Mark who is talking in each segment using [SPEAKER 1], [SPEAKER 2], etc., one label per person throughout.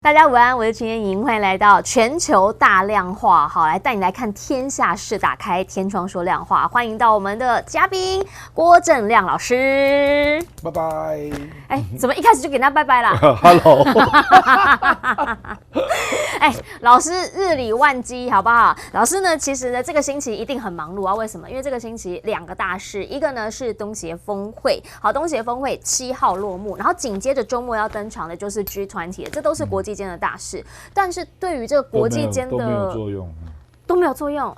[SPEAKER 1] 大家午安，我是陈妍莹，欢迎来到全球大量化。好，来带你来看天下事，打开天窗说亮话。欢迎到我们的嘉宾郭正亮老师，
[SPEAKER 2] 拜拜。
[SPEAKER 1] 哎，怎么一开始就给他拜拜啦
[SPEAKER 2] ？Hello。
[SPEAKER 1] 哎，老师日理万机，好不好？老师呢，其实呢，这个星期一定很忙碌啊。为什么？因为这个星期两个大事，一个呢是东协峰会，好，东协峰会7号落幕，然后紧接着周末要登场的就是 G20， 这都是国际间的大事。但是对于这个国际间的
[SPEAKER 2] 都没有作用，
[SPEAKER 1] 都没有作用，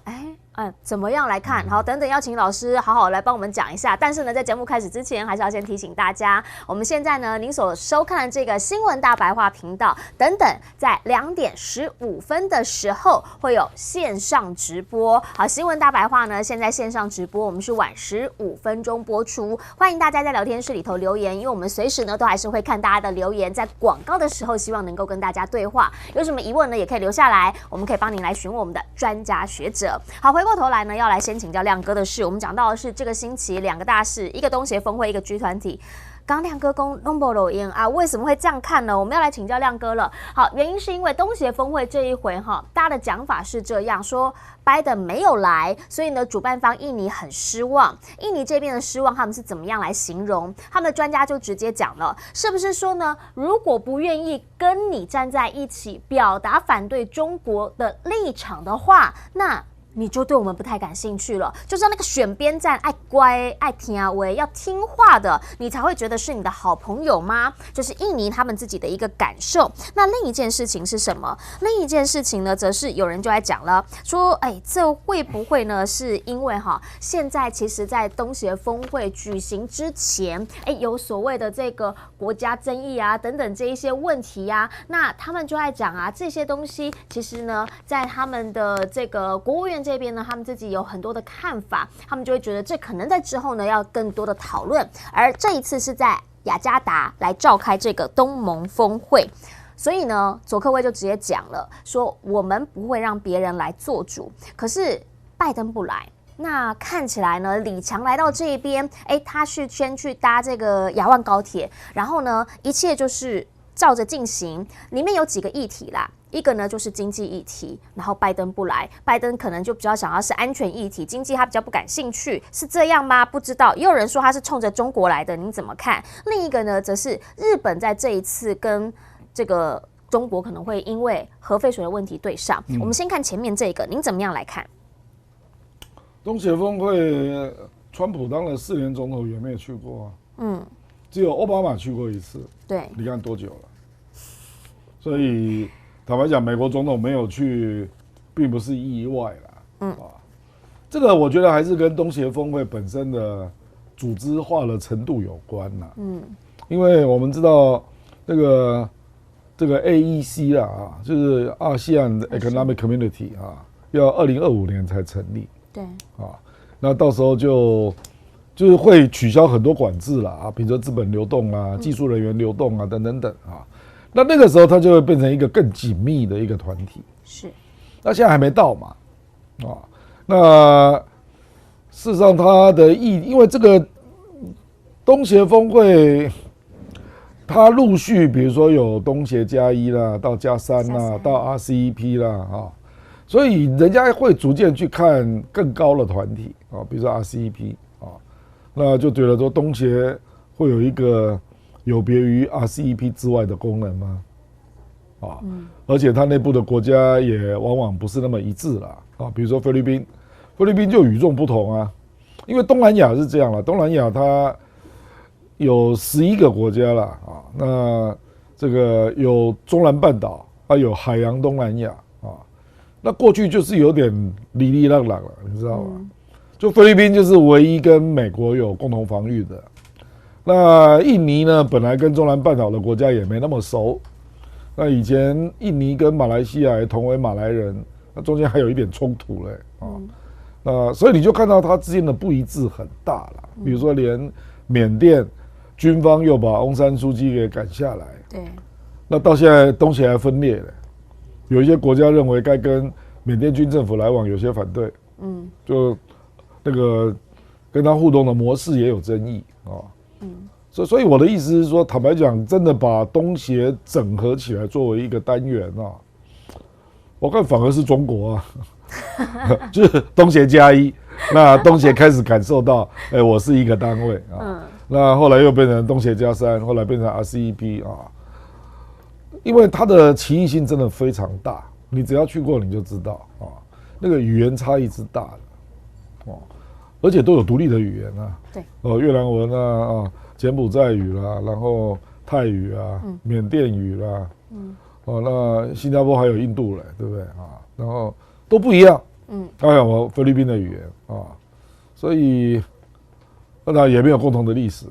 [SPEAKER 1] 怎么样来看？好，等等要请老师好好来帮我们讲一下。但是呢，在节目开始之前，还是要先提醒大家，我们现在呢，您所收看的这个新闻大白话频道，等等，在2点15分的时候会有线上直播。好，新闻大白话呢，现在线上直播，我们是晚15分钟播出，欢迎大家在聊天室里头留言，因为我们随时呢都还是会看大家的留言，在广告的时候，希望能够跟大家对话。有什么疑问呢，也可以留下来，我们可以帮您来询问我们的专家学者。好，回过头来呢，要来先请教亮哥的是，我们讲到的是这个星期2个大事，一个东协峰会，一个 G20。刚亮哥讲弄不漏烟啊，为什么会这样看呢？我们要来请教亮哥了。好，原因是因为东协峰会这一回哈，大家的讲法是这样说，拜登没有来，所以呢，主办方印尼很失望。印尼这边的失望，他们是怎么样来形容？他们的专家就直接讲了，是不是说呢，如果不愿意跟你站在一起，表达反对中国的立场的话，那你就对我们不太感兴趣了，就是那个选边站、爱乖、爱听话、要听话的，你才会觉得是你的好朋友吗？就是印尼他们自己的一个感受。那另一件事情是什么？另一件事情呢，则是有人就在讲了，说，这会不会呢？是因为现在其实，在东协峰会举行之前，有所谓的这个国家争议啊，等等这一些问题啊，那他们就在讲啊，这些东西其实呢，在他们的这个国务院这边呢，他们自己有很多的看法，他们就会觉得这可能在之后呢要更多的讨论。而这一次是在雅加达来召开这个东盟峰会，所以呢，佐科威就直接讲了，说我们不会让别人来做主。可是拜登不来，那看起来呢，李强来到这边，他是先去搭这个亚万高铁，然后呢，一切就是照着进行。里面有几个议题啦。一个呢就是经济议题，然后拜登不来，拜登可能就比较想要是安全议题，经济他比较不感兴趣，是这样吗？不知道，也有人说他是冲着中国来的，您怎么看？另一个呢，则是日本在这一次跟这个中国可能会因为核废水的问题对上。我们先看前面这个，您怎么样来看？
[SPEAKER 2] 东协峰会，川普当了4年总统也没有去过啊，只有奥巴马去过一次，
[SPEAKER 1] 对，
[SPEAKER 2] 你看多久了？所以坦白讲，美国总统没有去，并不是意外啦。这个我觉得还是跟东协峰会本身的组织化的程度有关啦。因为我们知道这个 AEC 啦就是 ASEAN Economic Community 要2025年才成立。
[SPEAKER 1] 对。
[SPEAKER 2] 那到时候就是会取消很多管制啦比如说资本流动啊、技术人员流动啊等等那个时候它就会变成一个更紧密的一个团体。
[SPEAKER 1] 是。
[SPEAKER 2] 那现在还没到嘛，那事实上它的因为这个东协峰会，它陆续比如说有东协+1啦，到+3啦，到 RCEP 啦所以人家会逐渐去看更高的团体比如说 RCEP 那就觉得说东协会有一个有别于 RCEP 之外的功能吗？而且它内部的国家也往往不是那么一致啦比如说菲律宾就与众不同啊，因为东南亚是这样啦，东南亚它有11个国家啦那这个有中南半岛有海洋东南亚那过去就是有点哩哩浪浪了，你知道吗？就菲律宾就是唯一跟美国有共同防御的。那印尼呢，本来跟中南半岛的国家也没那么熟。那以前印尼跟马来西亚也同为马来人，那中间还有一点冲突嘞那所以你就看到它之间的不一致很大了。比如说连缅甸军方又把翁山书记给赶下来，
[SPEAKER 1] 对。
[SPEAKER 2] 那到现在东协还分裂了，有一些国家认为该跟缅甸军政府来往，有些反对，就那个跟他互动的模式也有争议所以我的意思是说，坦白讲，真的把东协整合起来作为一个单元啊，我看反而是中国啊，就是东协+1，那东协开始感受到，我是一个单位啊，那后来又变成东协+3，后来变成 RCEP 啊，因为它的歧义性真的非常大，你只要去过你就知道啊，那个语言差异之大的，而且都有独立的语言啊，
[SPEAKER 1] 对，
[SPEAKER 2] 越南文啊，柬埔寨语啦，然后泰语啊，缅甸语啦，那新加坡还有印度嘞，对不对啊？然后都不一样，还有菲律宾的语言啊，所以那也没有共同的历史，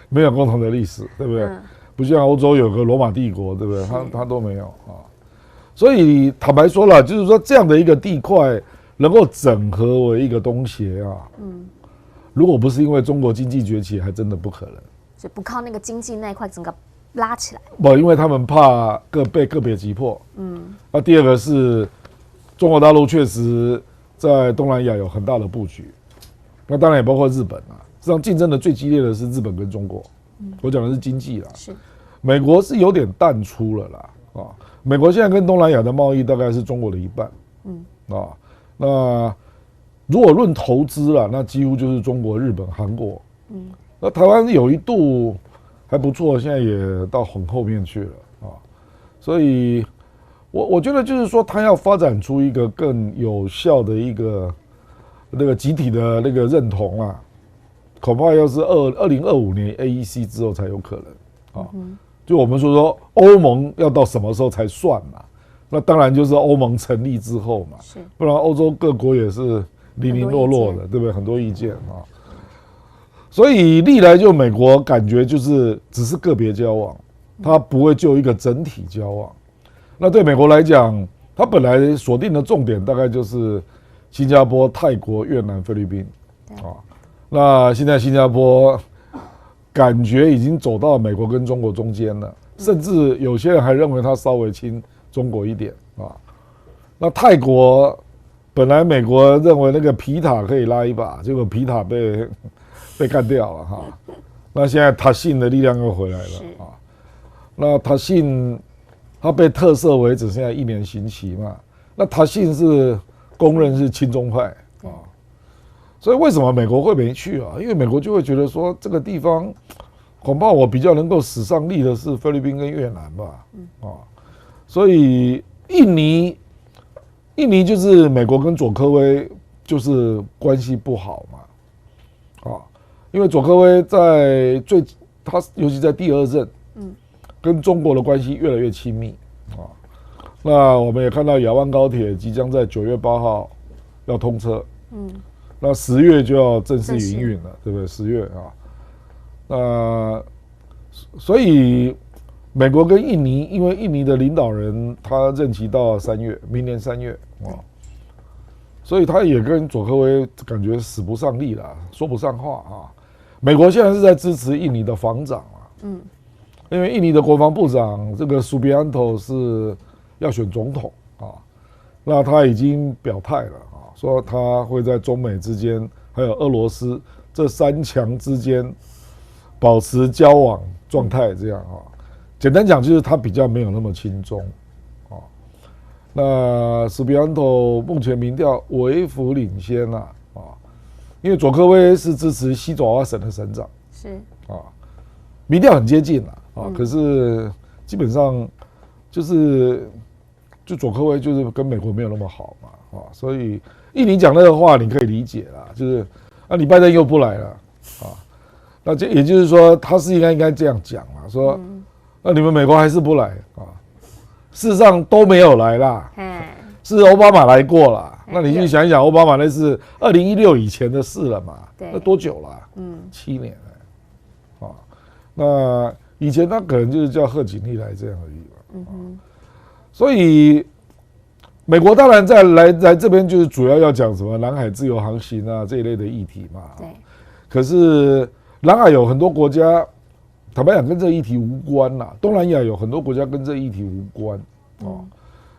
[SPEAKER 2] 没有共同的历史，对不对？不像欧洲有个罗马帝国，对不对？它都没有啊，所以坦白说了，就是说这样的一个地块能够整合为一个东协啊，如果不是因为中国经济崛起，还真的不可能。
[SPEAKER 1] 所以不靠那个经济那一块整个拉起来。
[SPEAKER 2] 不，因为他们怕被个别击破。那第二个是中国大陆确实在东南亚有很大的布局，那当然也包括日本啊。实际上竞争的最激烈的是日本跟中国。我讲的是经济啦。
[SPEAKER 1] 是。
[SPEAKER 2] 美国是有点淡出了啦。美国现在跟东南亚的贸易大概是中国的一半。那如果论投资啦，那几乎就是中国、日本、韩国。那台湾有一度还不错，现在也到很后面去了啊。所以我觉得就是说，它要发展出一个更有效的一个那个集体的那个认同啊，恐怕要是2025年 AEC 之后才有可能啊。就我们说欧盟要到什么时候才算嘛？那当然就是欧盟成立之后嘛，不然欧洲各国也是零零落落的，对不对？很多意见啊，所以历来就美国感觉就是只是个别交往，它不会就一个整体交往。那对美国来讲，它本来锁定的重点大概就是新加坡、泰国、越南、菲律宾啊。那现在新加坡感觉已经走到美国跟中国中间了，甚至有些人还认为它稍微亲中国一点啊。那泰国本来美国认为那个皮塔可以拉一把，结果皮塔被干掉了哈。那现在塔信的力量又回来了啊。那塔信他被特赦为只剩下1年刑期嘛。那塔信是公认是亲中派啊。所以为什么美国会没去啊？因为美国就会觉得说这个地方恐怕我比较能够使上力的是菲律宾跟越南吧。所以印尼就是美国跟佐科威就是关系不好嘛。因为佐科威他尤其在第2任，跟中国的关系越来越亲密啊。那我们也看到亚湾高铁即将在9月8号要通车，那10月就要正式营运了，对不对？10月啊，那所以美国跟印尼，因为印尼的领导人他任期到3月，明年3月啊，所以他也跟佐科威感觉使不上力了，说不上话啊。美国现在是在支持印尼的防长啊，因为印尼的国防部长这个苏比安托是要选总统啊，那他已经表态了啊，说他会在中美之间还有俄罗斯这3强之间保持交往状态，这样啊。简单讲就是他比较没有那么亲中啊。那苏比安托目前民调微幅领先啊，因为佐科威是支持西爪哇省的省长，
[SPEAKER 1] 是
[SPEAKER 2] 啊，民调很接近啊，可是基本上就佐科威就是跟美国没有那么好嘛，所以印尼讲那个话你可以理解啦，就是你拜登又不来了啊，那也就是说他是应该这样讲啦，说那你们美国还是不来啊，事实上都没有来啦，是奥巴马来过啦。那你去想一想，奥巴马那是2016以前的事了嘛？那多久了？7年了，那以前他可能就是叫贺锦丽来这样而已嘛。所以美国当然来这边就是主要要讲什么南海自由航行啊这一类的议题嘛。对。可是南海有很多国家，坦白讲跟这个议题无关啦。东南亚有很多国家跟这个议题无关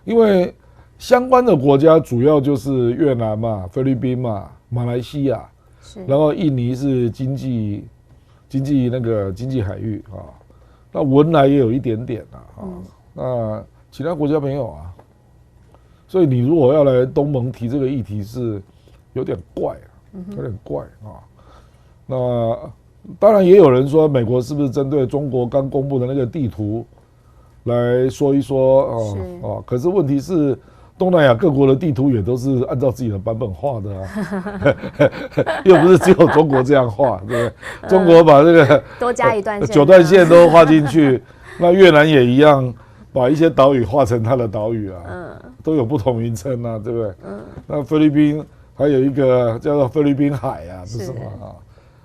[SPEAKER 2] 因为相关的国家主要就是越南嘛、菲律宾嘛、马来西亚，然后印尼是经济经济海域啊，那文莱也有一点点那其他国家没有啊，所以你如果要来东盟提这个议题是有点怪有点怪啊。那当然也有人说，美国是不是针对中国刚公布的那个地图来说一说可是问题是，东南亚各国的地图也都是按照自己的版本画的又不是只有中国这样画，对不对？中国把这个
[SPEAKER 1] 多加一段线
[SPEAKER 2] 9段线都画进去，那越南也一样，把一些岛屿画成它的岛屿都有不同名称对不对？那菲律宾还有一个叫做菲律宾海不是吗？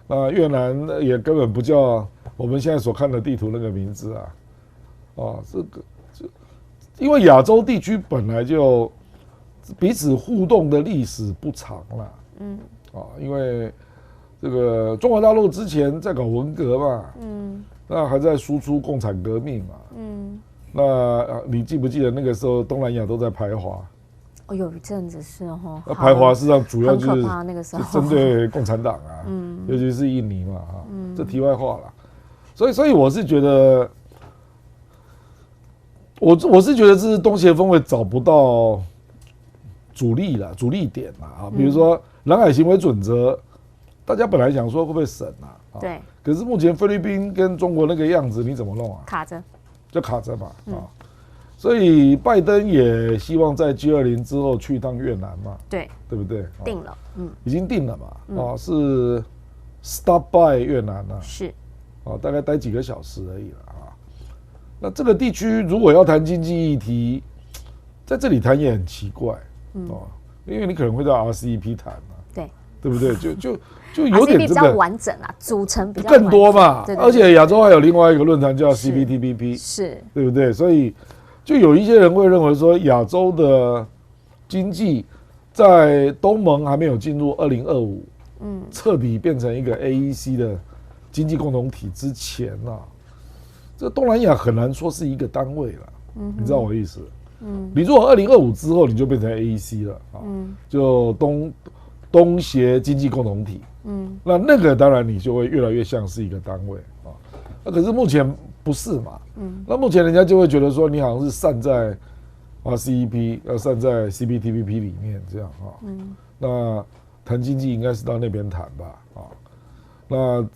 [SPEAKER 2] 那越南也根本不叫我们现在所看的地图那个名字这个因为亚洲地区本来就彼此互动的历史不长了，因为这个中国大陆之前在搞文革嘛，那还在输出共产革命嘛，那你记不记得那个时候东南亚都在排华？
[SPEAKER 1] 有一阵子是
[SPEAKER 2] 排华事实上主要就是
[SPEAKER 1] 那个时候
[SPEAKER 2] 针对共产党尤其是印尼嘛这题外话了。所以我是觉得，我是觉得这是东协峰会找不到主力点比如说南海行为准则，大家本来想说会不会审
[SPEAKER 1] 对，
[SPEAKER 2] 可是目前菲律宾跟中国那个样子，你怎么弄
[SPEAKER 1] 卡着，
[SPEAKER 2] 就卡着嘛所以拜登也希望在 G20 之后去一趟越南嘛，对不对？
[SPEAKER 1] 定了，
[SPEAKER 2] 已经定了嘛，是 stop by 越南
[SPEAKER 1] 是，
[SPEAKER 2] 大概待几个小时而已了那这个地区如果要谈经济议题，在这里谈也很奇怪因为你可能会到 RCEP 谈对不对？就有点
[SPEAKER 1] 比较完整组成比较
[SPEAKER 2] 更多嘛，而且亚洲还有另外一个论坛叫 CPTPP，
[SPEAKER 1] 是，
[SPEAKER 2] 对不对？所以就有一些人会认为说，亚洲的经济在东盟还没有进入2025，彻底变成一个 AEC 的经济共同体之前这东南亚很难说是一个单位了，你知道我的意思？你如果2025之后你就变成 AEC 了就东协经济共同体，那个当然你就会越来越像是一个单位那可是目前不是嘛，那目前人家就会觉得说你好像是散在RCEP 散在 CPTPP 里面这样那谈经济应该是到那边谈吧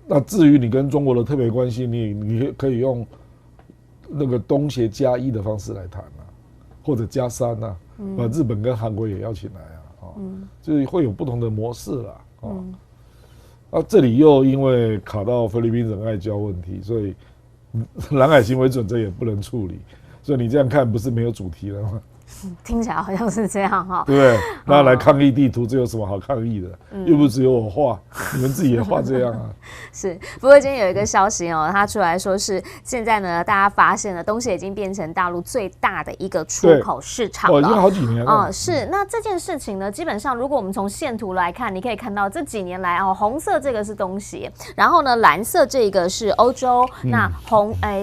[SPEAKER 2] 那至于你跟中国的特别关系，你可以用那个东协+1的方式来谈或者+3把日本跟韩国也邀请来就是会有不同的模式啦这里又因为卡到菲律宾仁爱礁问题，所以南海行为准则也不能处理，所以你这样看不是没有主题了吗？
[SPEAKER 1] 听起来好像是这样
[SPEAKER 2] 对不对？那来抗议地图，这有什么好抗议的？又不是只有我画，你们自己也画这样
[SPEAKER 1] 是，不过今天有一个消息他出来说是现在呢，大家发现了东协已经变成大陆最大的一个出口市场了，
[SPEAKER 2] 已经好几年了。
[SPEAKER 1] 是，那这件事情呢，基本上如果我们从线图来看，你可以看到这几年来红色这个是东协，然后呢蓝色这个是欧洲，那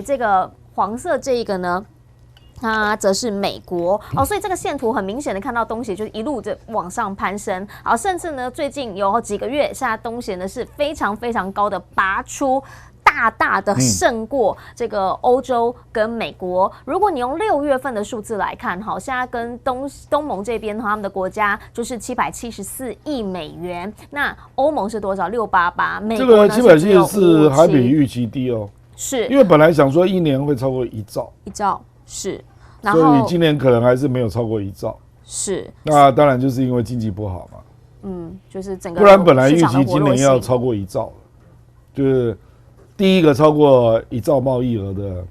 [SPEAKER 1] 这个黄色这一个呢？它则是美国所以这个线图很明显的看到东协就是一路的往上攀升甚至呢最近有几个月，现在东协呢是非常非常高的拔出。大的胜过这个欧洲跟美国。如果你用6月份的数字来看，现在跟东盟这边他们的国家就是774亿美元，那欧盟是多少？688，美国呢
[SPEAKER 2] 这个774还比预期低
[SPEAKER 1] 是
[SPEAKER 2] 因为本来想说一年会超过1兆，
[SPEAKER 1] 是，
[SPEAKER 2] 然后所以今年可能还是没有超过1兆，
[SPEAKER 1] 是，
[SPEAKER 2] 那当然就是因为经济不好嘛，
[SPEAKER 1] 就是整个
[SPEAKER 2] 不然本来预期今年要超过1兆，就是第一个超过1兆贸易额的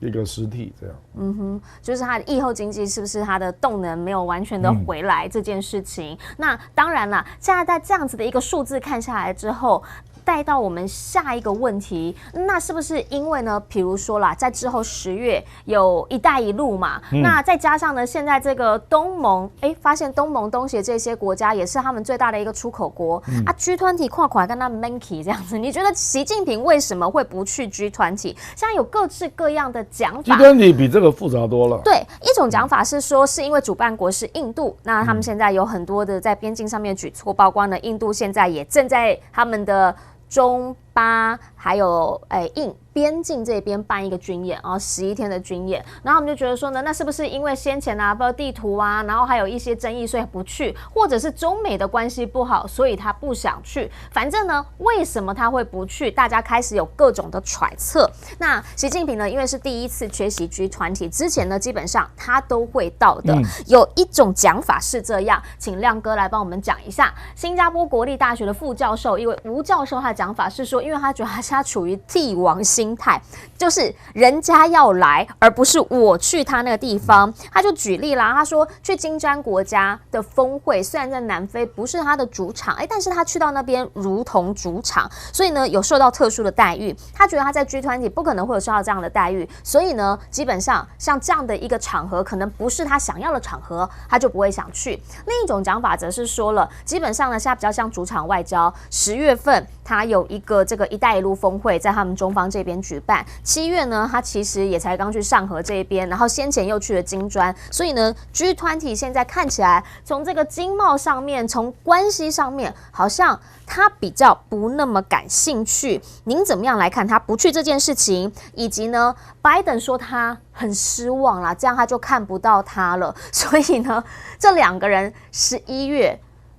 [SPEAKER 2] 一个实体，这样。
[SPEAKER 1] 就是它的疫后经济是不是它的动能没有完全的回来这件事情？那当然了，现在在这样子的一个数字看下来之后。带到我们下一个问题，那是不是因为呢？比如说啦，在之后10月有一带一路嘛，那再加上呢，现在这个东盟，发现东盟、东协这些国家也是他们最大的一个出口国G20 跨款跟他 Manky 这样子，你觉得习近平为什么会不去 G20？ 现在有各式各样的讲法
[SPEAKER 2] ，G20 比这个复杂多了。
[SPEAKER 1] 对，一种讲法是说，是因为主办国是印度，那他们现在有很多的在边境上面举措，包括呢，印度现在也正在他们的中巴还有印边境这边办一个军演啊，11天的军演，然后我们就觉得说呢，那是不是因为先前啊，包括地图啊，然后还有一些争议，所以不去，或者是中美的关系不好，所以他不想去。反正呢，为什么他会不去？大家开始有各种的揣测。那习近平呢，因为是第一次缺席G20，之前呢，基本上他都会到的。有一种讲法是这样，请亮哥来帮我们讲一下。新加坡国立大学的副教授，一位吴教授，他的讲法是说，因为他觉得他现在处于帝王心态，就是人家要来，而不是我去他那个地方。他就举例啦，他说去金砖国家的峰会，虽然在南非不是他的主场，但是他去到那边如同主场，所以呢有受到特殊的待遇。他觉得他在 G20 不可能会有受到这样的待遇，所以呢基本上像这样的一个场合，可能不是他想要的场合，他就不会想去。另一种讲法则是说了，基本上呢现在比较像主场外交，10月份他有一个这个一带一路峰会在他们中方这边举办，7月呢他其实也才刚去上河这边，然后先前又去了金砖，所以呢 G20 现在看起来从这个经贸上面，从关系上面，好像他比较不那么感兴趣。您怎么样来看他不去这件事情，以及呢拜登说他很失望啦，这样他就看不到他了，所以呢这两个人11月，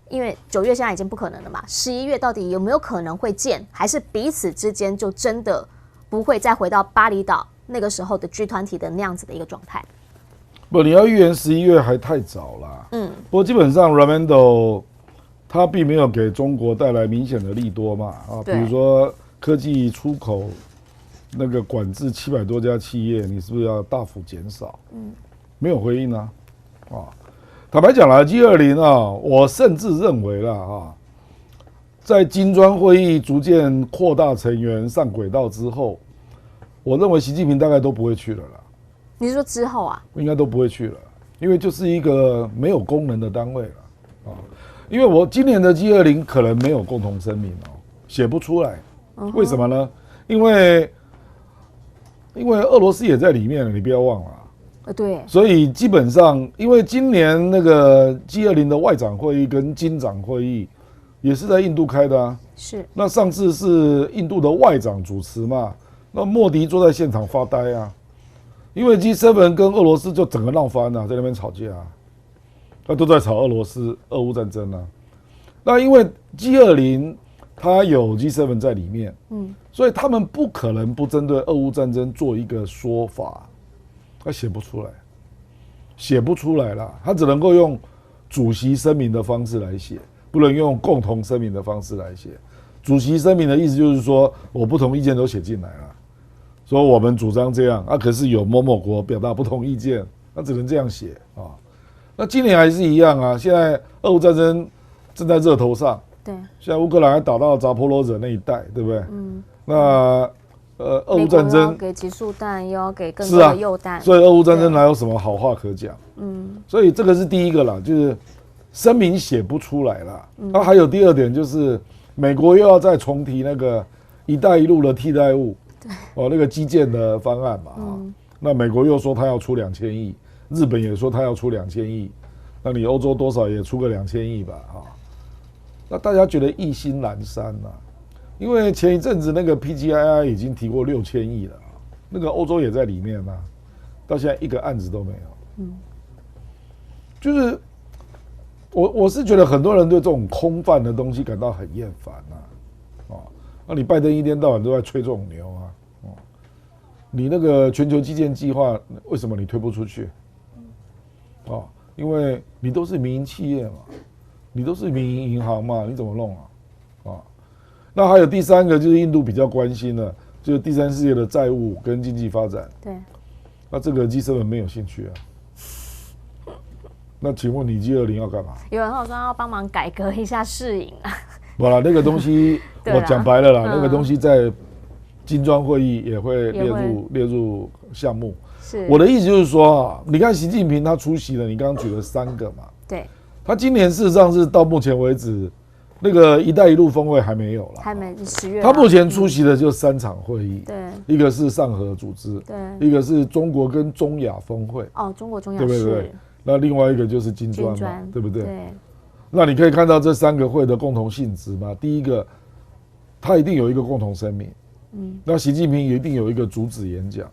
[SPEAKER 1] 因为9月现在已经不可能了嘛，11月到底有没有可能会见，还是彼此之间就真的不会再回到巴厘岛那个时候的 G20 的那样子的一个状态？
[SPEAKER 2] 不，你要预言11月还太早啦。不过基本上 Raimondo 他并没有给中国带来明显的利多嘛，比如说科技出口那个管制700多家企业，你是不是要大幅减少？没有回应啊。坦白讲啦 ，G20 啊，我甚至认为啦在金砖会议逐渐扩大成员上轨道之后，我认为习近平大概都不会去了啦。
[SPEAKER 1] 你是说之后啊？
[SPEAKER 2] 应该都不会去了，因为就是一个没有功能的单位了因为我今年的 G20 可能没有共同声明写不出来。为什么呢？因为俄罗斯也在里面了，你不要忘了。
[SPEAKER 1] 对。
[SPEAKER 2] 所以基本上，因为今年那个 G20 的外长会议跟金长会议也是在印度开的啊。
[SPEAKER 1] 是。那
[SPEAKER 2] 上次是印度的外长主持嘛，那莫迪坐在现场发呆啊。因为 G7 跟俄罗斯就整个闹翻了，在那边吵架他都在吵俄罗斯俄乌战争那因为 G20 它有 G7 在里面，所以他们不可能不针对俄乌战争做一个说法，他写不出来啦，他只能够用主席声明的方式来写，不能用共同声明的方式来写。主席声明的意思就是说，我不同意见都写进来了。说我们主张这样可是有某某国表达不同意见，那只能这样写那今年还是一样啊，现在俄乌战争正在热头上，
[SPEAKER 1] 对，
[SPEAKER 2] 现在乌克兰还打到扎波罗热那一带，对不对？那俄乌战争
[SPEAKER 1] 要给集束弹，又要给更多的诱弹，
[SPEAKER 2] 所以俄乌战争哪有什么好话可讲？所以这个是第一个啦，就是声明写不出来啦。那还有第二点就是美国又要再重提那个“一带一路”的替代物。那个基建的方案嘛那美国又说他要出2000亿，日本也说他要出2000亿，那你欧洲多少也出个2000亿吧那大家觉得意兴阑珊因为前一阵子那个 PGII 已经提过6000亿了那个欧洲也在里面到现在一个案子都没有。就是我是觉得很多人对这种空泛的东西感到很厌烦那你拜登一天到晚都在吹这种牛你那个全球基建计划为什么你推不出去？因为你都是民营企业嘛，你都是民营银行嘛，你怎么弄那还有第三个就是印度比较关心的，就是第三世界的债务跟经济发展。
[SPEAKER 1] 对。
[SPEAKER 2] 那这个 G7 没有兴趣那请问你 G20 要干嘛？
[SPEAKER 1] 有人说要帮忙改革一下世银
[SPEAKER 2] 好了，那个东西我讲白了啦，那个东西在金砖会议也会列入项目。是我的意思就是说你看习近平他出席了，你刚刚举了3个嘛，
[SPEAKER 1] 对，
[SPEAKER 2] 他今年事实上是到目前为止那个“一带一路”峰会还没有啦，
[SPEAKER 1] 还没10月。
[SPEAKER 2] 他目前出席的就3场会议，
[SPEAKER 1] 对，
[SPEAKER 2] 一个是上合组织，
[SPEAKER 1] 对，
[SPEAKER 2] 一个是中国跟中亚峰会，
[SPEAKER 1] 中国中亚，
[SPEAKER 2] 对不对？那另外一个就是金砖嘛，对不对？
[SPEAKER 1] 对。
[SPEAKER 2] 那你可以看到这3个会的共同性质嘛。第一个，他一定有一个共同声明，那习近平一定有一个主旨演讲，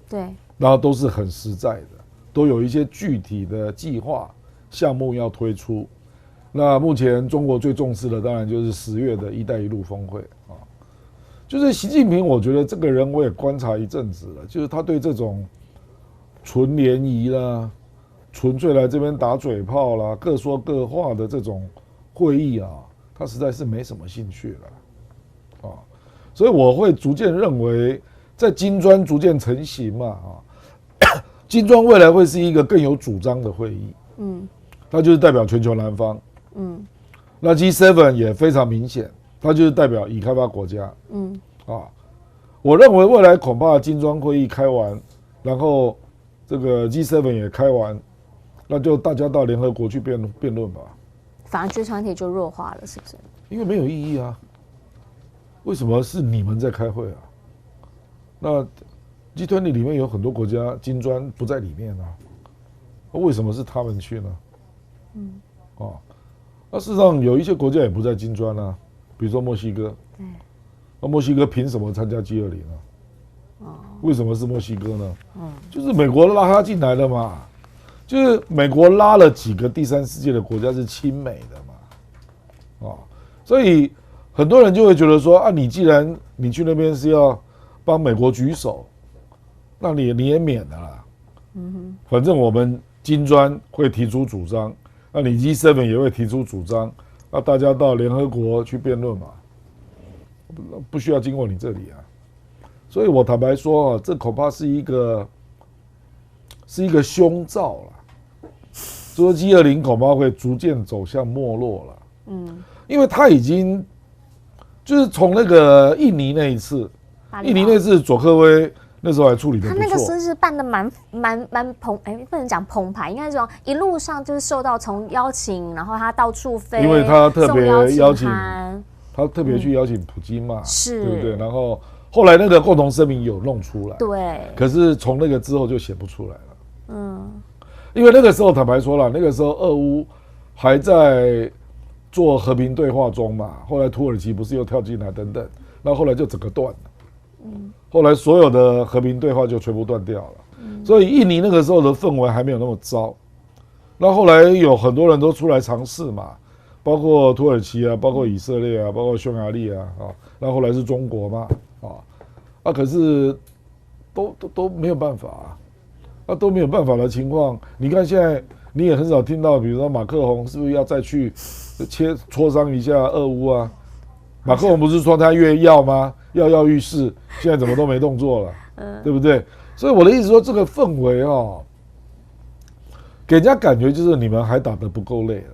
[SPEAKER 1] 对，
[SPEAKER 2] 然后都是很实在的，都有一些具体的计划项目要推出。那目前中国最重视的当然就是10月的一带一路峰会啊，就是习近平，我觉得这个人我也观察一阵子了，就是他对这种纯联谊啦、纯粹来这边打嘴炮啦、各说各话的这种会议啊，他实在是没什么兴趣了啊，所以我会逐渐认为，在金砖逐渐成型嘛啊，金砖未来会是一个更有主张的会议，它就是代表全球南方。那 G7 也非常明显，它就是代表已开发国家。我认为未来恐怕金砖会议开完，然后这个 G7 也开完，那就大家到联合国去辩论吧。
[SPEAKER 1] 反而 G 团体就弱化了，是不是？
[SPEAKER 2] 因为没有意义啊。为什么是你们在开会啊？那 G 团体里面有很多国家金砖不在里面啊，为什么是他们去呢？那事实上有一些国家也不在金砖啊，比如说墨西哥。那墨西哥凭什么参加 G20 呢？为什么是墨西哥呢？就是美国拉他进来的嘛，就是美国拉了几个第三世界的国家是亲美的嘛，所以很多人就会觉得说啊，你既然你去那边是要帮美国举手，那你也免了啦。反正我们金砖会提出主张。那你 G7 也会提出主张，那大家到联合国去辩论嘛，不需要经过你这里啊。所以我坦白说啊，这恐怕是一个凶兆了。说 G20 恐怕会逐渐走向没落了。因为他已经就是从那个印尼那一次，佐科威。那时候还处理得不错，
[SPEAKER 1] 他那个是办的蛮不能讲澎湃，应该是说一路上就是受到从邀请，然后他到处飞，
[SPEAKER 2] 因为他特别邀请
[SPEAKER 1] 他
[SPEAKER 2] 特别去邀请普京嘛，
[SPEAKER 1] 是，
[SPEAKER 2] 对不对？然后后来那个共同声明有弄出来，
[SPEAKER 1] 对，
[SPEAKER 2] 可是从那个之后就写不出来了，因为那个时候坦白说了，那个时候俄乌还在做和平对话中嘛，后来土耳其不是又跳进来等等，那后来就整个断了。后来所有的和平对话就全部断掉了，所以印尼那个时候的氛围还没有那么糟。那后来有很多人都出来尝试嘛，包括土耳其啊，包括以色列啊，包括匈牙利啊，那后来是中国嘛，可是都没有办法啊，那都没有办法的情况，你看现在你也很少听到，比如说马克宏是不是要再去磋商一下俄乌啊？马克宏不是说他越要吗？跃欲试，现在怎么都没动作了，对不对？所以我的意思说，这个氛围给人家感觉就是你们还打得不够累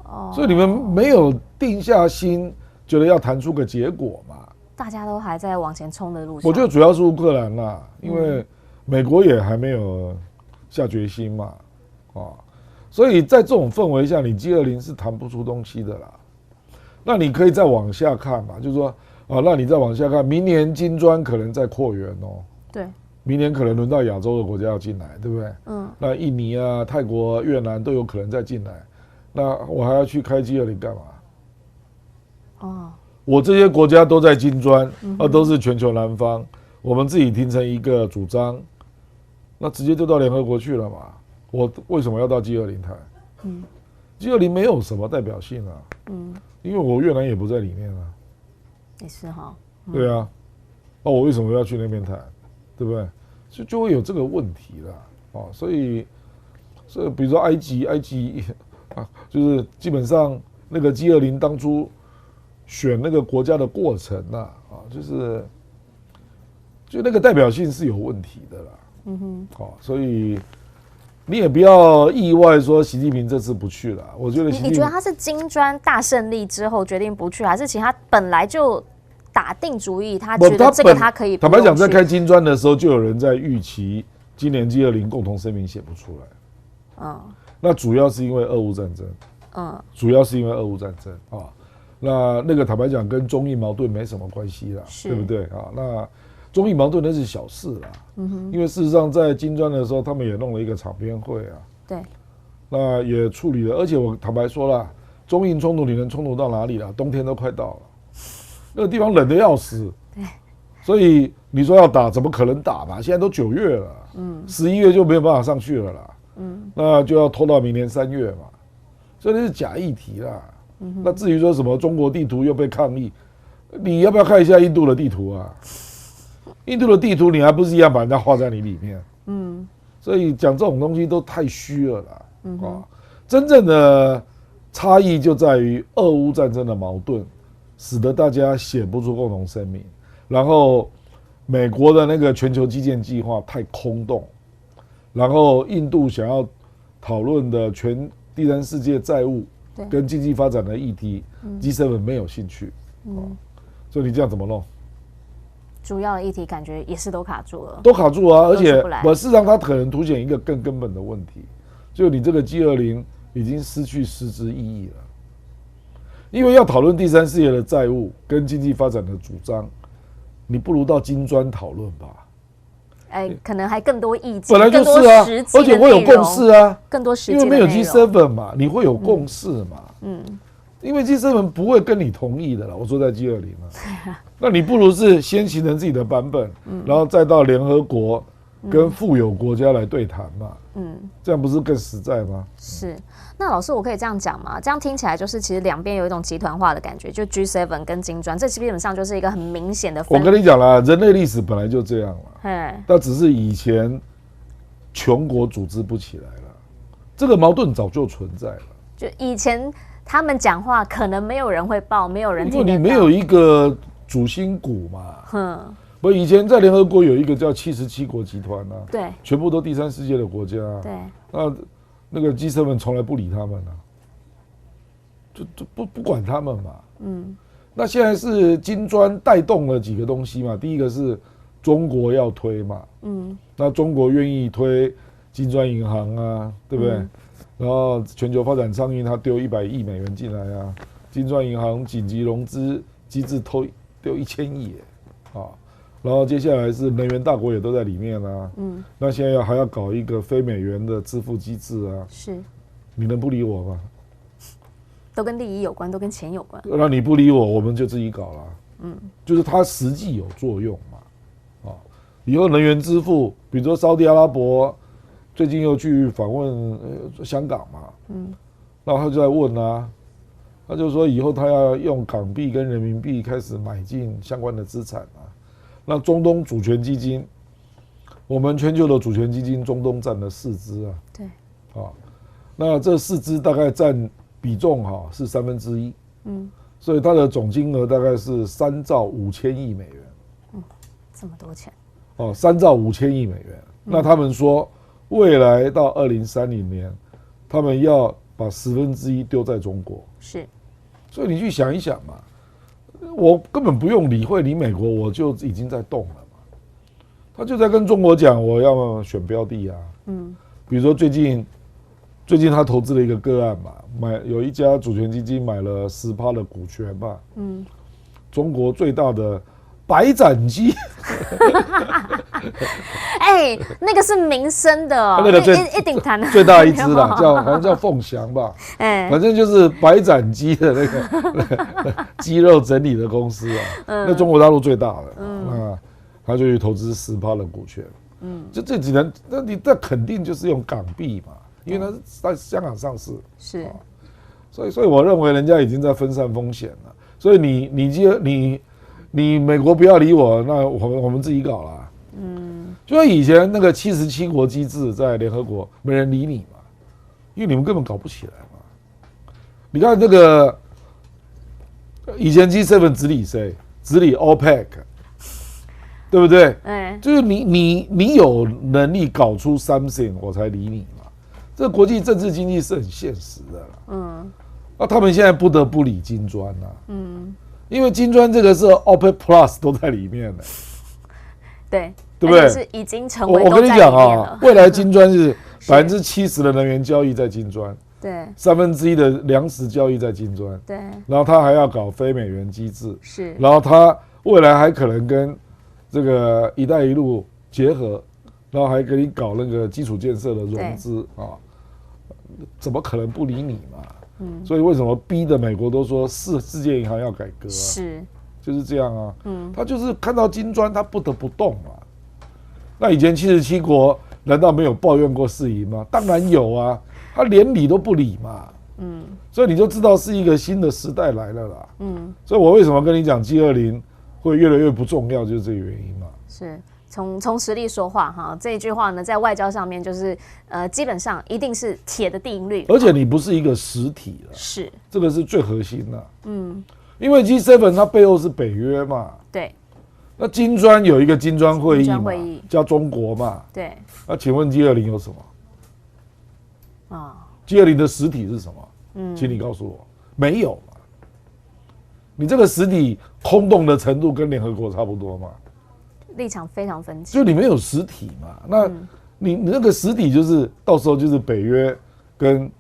[SPEAKER 2] 了，所以你们没有定下心，觉得要谈出个结果嘛。
[SPEAKER 1] 大家都还在往前冲的路上。
[SPEAKER 2] 我觉得主要是乌克兰啦，因为美国也还没有下决心嘛，所以在这种氛围下，你 G20 是谈不出东西的啦。那你可以再往下看嘛，就是说那你再往下看，明年金砖可能再扩员哦。
[SPEAKER 1] 对，
[SPEAKER 2] 明年可能轮到亚洲的国家要进来，对不对？那印尼啊、泰国、越南都有可能再进来，那我还要去开G20干嘛？我这些国家都在金砖，都是全球南方，我们自己形成一个主张，那直接就到联合国去了嘛。我为什么要到G20谈？G20没有什么代表性啊。因为我越南也不在里面啊。
[SPEAKER 1] 也是哈。
[SPEAKER 2] 对啊，我为什么要去那边谈？对不对？就会有这个问题啦。所以比如说埃及就是基本上那个G20当初选那个国家的过程就那个代表性是有问题的啦。所以你也不要意外说习近平这次不去了。我觉得
[SPEAKER 1] 你觉得他是金砖大胜利之后决定不去，还是其实他本来就打定主意，他觉得这个他可以不用去？
[SPEAKER 2] 坦白讲，在开金砖的时候，就有人在预期今年G20共同声明写不出来。那主要是因为俄乌战争。那个坦白讲，跟中印矛盾没什么关系啦，对不对啊？那中印矛盾那是小事啦。因为事实上在金砖的时候，他们也弄了一个场边会啊。
[SPEAKER 1] 对。
[SPEAKER 2] 那也处理了，而且我坦白说啦，中印冲突你能冲突到哪里了？冬天都快到了。那个地方冷得要死。所以你说要打，怎么可能打嘛？现在都9月了，11月就没有办法上去了啦。那就要拖到明年3月嘛。所以那是假议题啦。那至于说什么中国地图又被抗议，你要不要看一下印度的地图啊？印度的地图你还不是一样把人家画在你里面？所以讲这种东西都太虚了啦。真正的差异就在于俄乌战争的矛盾，使得大家写不出共同声明。然后美国的那个全球基建计划太空洞，然后印度想要讨论的全第三世界债务跟经济发展的议题，G7没有兴趣。所以你这样怎么弄？
[SPEAKER 1] 主要的议题感觉也是都卡住了，
[SPEAKER 2] 都卡住啊！而且事实上它可能凸显一个更根本的问题，就你这个 G20已经失去实质意义了，因为要讨论第三世界的债务跟经济发展的主张。你不如到金砖讨论吧，
[SPEAKER 1] 可能还更多意见，
[SPEAKER 2] 本来就是啊，而且会有共识啊，
[SPEAKER 1] 更多实际
[SPEAKER 2] 因为没有 G7 嘛，你会有共识嘛，因为 G7不会跟你同意的啦，我说在 G20嘛，那你不如是先形成自己的版本，然后再到联合国跟富有国家来对谈嘛，这样不是更实在吗？
[SPEAKER 1] 是。那老师，我可以这样讲吗？这样听起来就是其实两边有一种集团化的感觉，就 G7 跟金砖，这基本上就是一个很明显的分。
[SPEAKER 2] 我跟你讲啦，人类历史本来就这样了，但只是以前穷国组织不起来了，这个矛盾早就存在了。
[SPEAKER 1] 就以前他们讲话可能没有人会报，没有人听得到，
[SPEAKER 2] 因为你没有一个主心骨嘛。不，以前在联合国有一个叫77国集团啊，
[SPEAKER 1] 对，
[SPEAKER 2] 全部都第三世界的国家，对，那个 G7 从来不理他们啊，就不管他们嘛。那现在是金砖带动了几个东西嘛，第一个是中国要推嘛，那中国愿意推金砖银行啊，对不对？然后全球发展倡议他丢100亿美元进来啊，金砖银行紧急融资机制丢1000亿啊。然后接下来是能源大国也都在里面啊，那现在还要搞一个非美元的支付机制啊，是，你能不理我吗？
[SPEAKER 1] 都跟利益有关，都跟钱有关。
[SPEAKER 2] 那你不理我，我们就自己搞了，就是它实际有作用嘛，以后能源支付，比如说沙特阿拉伯最近又去访问香港嘛，然后他就在问啊，他就说以后他要用港币跟人民币开始买进相关的资产啊。那中东主权基金，我们全球的主权基金，中东占了4支啊。对。那这4支大概占比重是1/3，所以它的总金额大概是3兆5千亿美元。
[SPEAKER 1] 这么多钱。
[SPEAKER 2] 3兆5千亿美元。那他们说，未来到2030年，他们要把1/10丢在中国。是。所以你去想一想嘛。我根本不用理会你美国，我就已经在动了嘛。他就在跟中国讲，我要选标的啊。比如说最近他投资了一个个案嘛，有一家主权基金买了10%的股权嘛。中国最大的白斩鸡。
[SPEAKER 1] 那个是民生的哦，
[SPEAKER 2] 那个
[SPEAKER 1] 一顶谈
[SPEAKER 2] 最大一只啦，好像叫凤翔吧，反正就是白斩鸡的那个鸡肉整理的公司啊，那中国大陆最大的，那他就去投资10%的股权，就这几年，那你这肯定就是用港币嘛，因为它是在香港上市，是，所以我认为人家已经在分散风险了，所以你美国不要理我，那我们自己搞啦。就像以前那个77国机制在联合国，没人理你嘛，因为你们根本搞不起来嘛。你看那个以前 G7 只理谁？只理 OPEC， 对不对？就是你有能力搞出 something， 我才理你嘛。这个国际政治经济是很现实的啦。那他们现在不得不理金砖啦。因为金砖这个是 OPEC Plus 都在里面的。对不对？是已经成为我跟你讲啊，未来金砖是70%的能源交易在金砖，对，1/3的粮食交易在金砖，对，然后他还要搞非美元机制，是，然后他未来还可能跟这个“一带一路”结合，然后还给你搞那个基础建设的融资啊，怎么可能不理你嘛？所以为什么逼的美国都说世界银行要改革啊？是。就是这样啊。他就是看到金砖，他不得不动嘛。那以前77国难道没有抱怨过世银吗？当然有啊，他连理都不理嘛。所以你就知道是一个新的时代来了啦。所以我为什么跟你讲 G20 会越来越不重要，就是这个原因嘛。
[SPEAKER 1] 是。从实力说话哈，这一句话呢，在外交上面就是基本上一定是铁的定律。
[SPEAKER 2] 而且你不是一个实体了，
[SPEAKER 1] 是
[SPEAKER 2] 这个是最核心的。因为 G7 它背后是北约嘛，
[SPEAKER 1] 对。
[SPEAKER 2] 那金砖有一个金砖会议嘛，叫中国嘛，
[SPEAKER 1] 对。
[SPEAKER 2] 那请问 G20 有什么？啊 ，G20 的实体是什么？请你告诉我，没有嘛？你这个实体空洞的程度跟联合国差不多嘛？
[SPEAKER 1] 立场非常分歧，
[SPEAKER 2] 就你没有实体嘛？那你那个实体就是到时候就是北约跟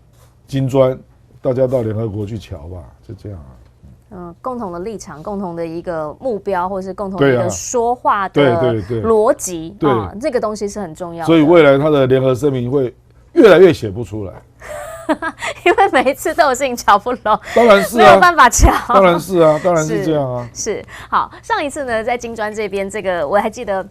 [SPEAKER 2] 金砖，大家到联合国去瞧吧，就这样啊。
[SPEAKER 1] 共同的立场，共同的一个目标，或是共同的一个说话的逻辑，对，这个东西是很重要的。
[SPEAKER 2] 所以未来他的联合声明会越来越写不出来。
[SPEAKER 1] 因为每一次都有事情瞧不拢，
[SPEAKER 2] 当然是、啊、
[SPEAKER 1] 没有办法瞧。
[SPEAKER 2] 当然是啊，当然是这样啊。
[SPEAKER 1] 是好，上一次呢，在金砖这边，这个我还记得。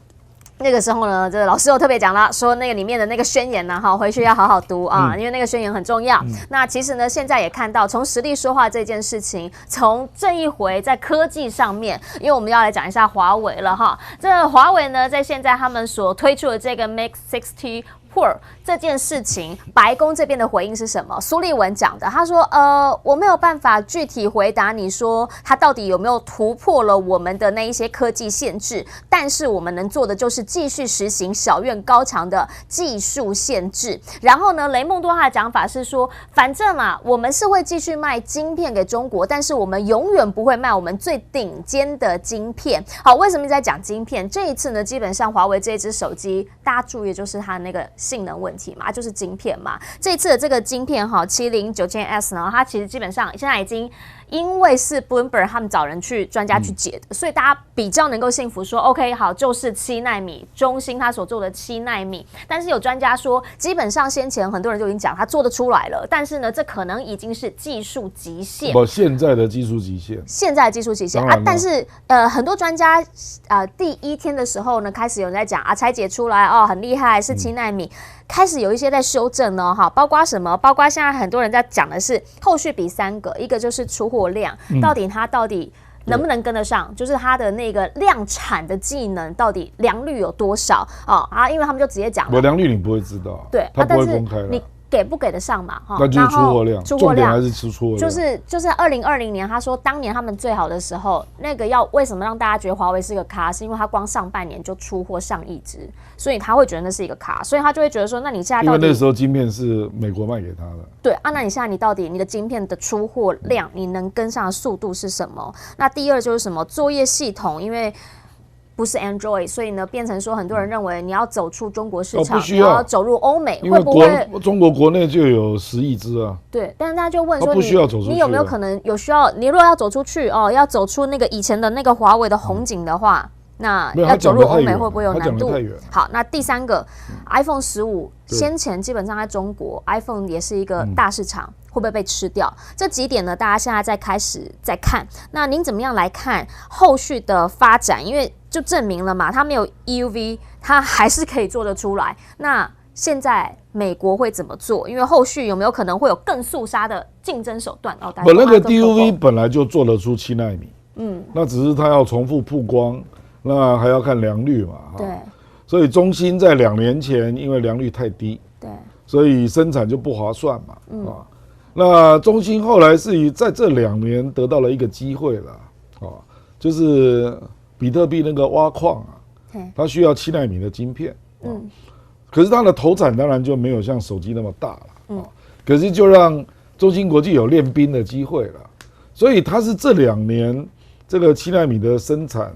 [SPEAKER 1] 那个时候呢，这个老师有特别讲了，说那个里面的那个宣言呢，哈，回去要好好读啊，因为那个宣言很重要。那其实呢，现在也看到，从实力说话这件事情，从这一回在科技上面，因为我们要来讲一下华为了哈。这个华为呢，在现在他们所推出的这个 Mate 60 Pro 这件事情，白宫这边的回应是什么？苏立文讲的，他说，我没有办法具体回答你说他到底有没有突破了我们的那一些科技限制，但是我们能做的就是继续实行小院高墙的技术限制。然后呢，雷蒙多他的讲法是说，反正啊，我们是会继续卖晶片给中国，但是我们永远不会卖我们最顶尖的晶片。好，为什么在讲晶片？这一次呢，基本上华为这一支手机，大家注意就是它那个性能问题嘛，就是晶片嘛。这一次的这个晶片哈，7090S 呢，它其实基本上现在已经。因为是 Bloomberg 他们找人去专家去解的，所以大家比较能够信服说 OK 好，就是7奈米，中芯他所做的7奈米。但是有专家说，基本上先前很多人就已经讲他做得出来了，但是呢，这可能已经是技术极限。
[SPEAKER 2] 现在的技术极限，
[SPEAKER 1] 现在的技术极限啊！但是很多专家第一天的时候呢，开始有人在讲啊，拆解出来哦，很厉害，是7奈米。开始有一些在修正呢，哈，包括什么？包括现在很多人在讲的是后续比3个，一个就是出货量，到底能不能跟得上？就是它的那个量产的技能到底良率有多少啊？因为他们就直接讲了，
[SPEAKER 2] 我良率你不会知道，
[SPEAKER 1] 对，
[SPEAKER 2] 他不会公开了。
[SPEAKER 1] 你给不给得上嘛？哈，
[SPEAKER 2] 那就是出货量，重点还是吃出货量。
[SPEAKER 1] 就是2020年，他说当年他们最好的时候，那个为什么让大家觉得华为是一个咖？是因为他光上半年就出货上亿只，所以他会觉得那是一个咖，所以他就会觉得说，那你现在到底，
[SPEAKER 2] 因为那时候晶片是美国卖给他的，
[SPEAKER 1] 对啊，那你现在你到底你的晶片的出货量，你能跟上的速度是什么？那第二就是什么作业系统，因为。不是 Android， 所以呢，变成说很多人认为你要走出中国市场，你要走入欧美，会不会
[SPEAKER 2] 中国国内就有10亿只啊？
[SPEAKER 1] 对，但是大家就问说
[SPEAKER 2] 你
[SPEAKER 1] 有没有可能有需要？你如果要走出去哦，要走出那个以前的那个华为的红景的话，那要走入欧美会不会有难度？好，那第3个 iPhone 15先前基本上在中国 iPhone 也是一个大市场。会不会被吃掉？这几点呢？大家现在开始在看。那您怎么样来看后续的发展？因为就证明了嘛，它没有 EUV， 它还是可以做得出来。那现在美国会怎么做？因为后续有没有可能会有更肃杀的竞争手段？
[SPEAKER 2] 那个 DUV 本来就做得出7奈米，那只是它要重复曝光，那还要看良率嘛。
[SPEAKER 1] 对，
[SPEAKER 2] 所以中芯在2年前因为良率太低，
[SPEAKER 1] 对，
[SPEAKER 2] 所以生产就不划算嘛。那中芯后来是在这2年得到了一个机会了，就是比特币那个挖矿啊，它需要7奈米的晶片，可是它的投产当然就没有像手机那么大了，可是就让中芯国际有练兵的机会了，所以它是这2年这个7奈米的生产，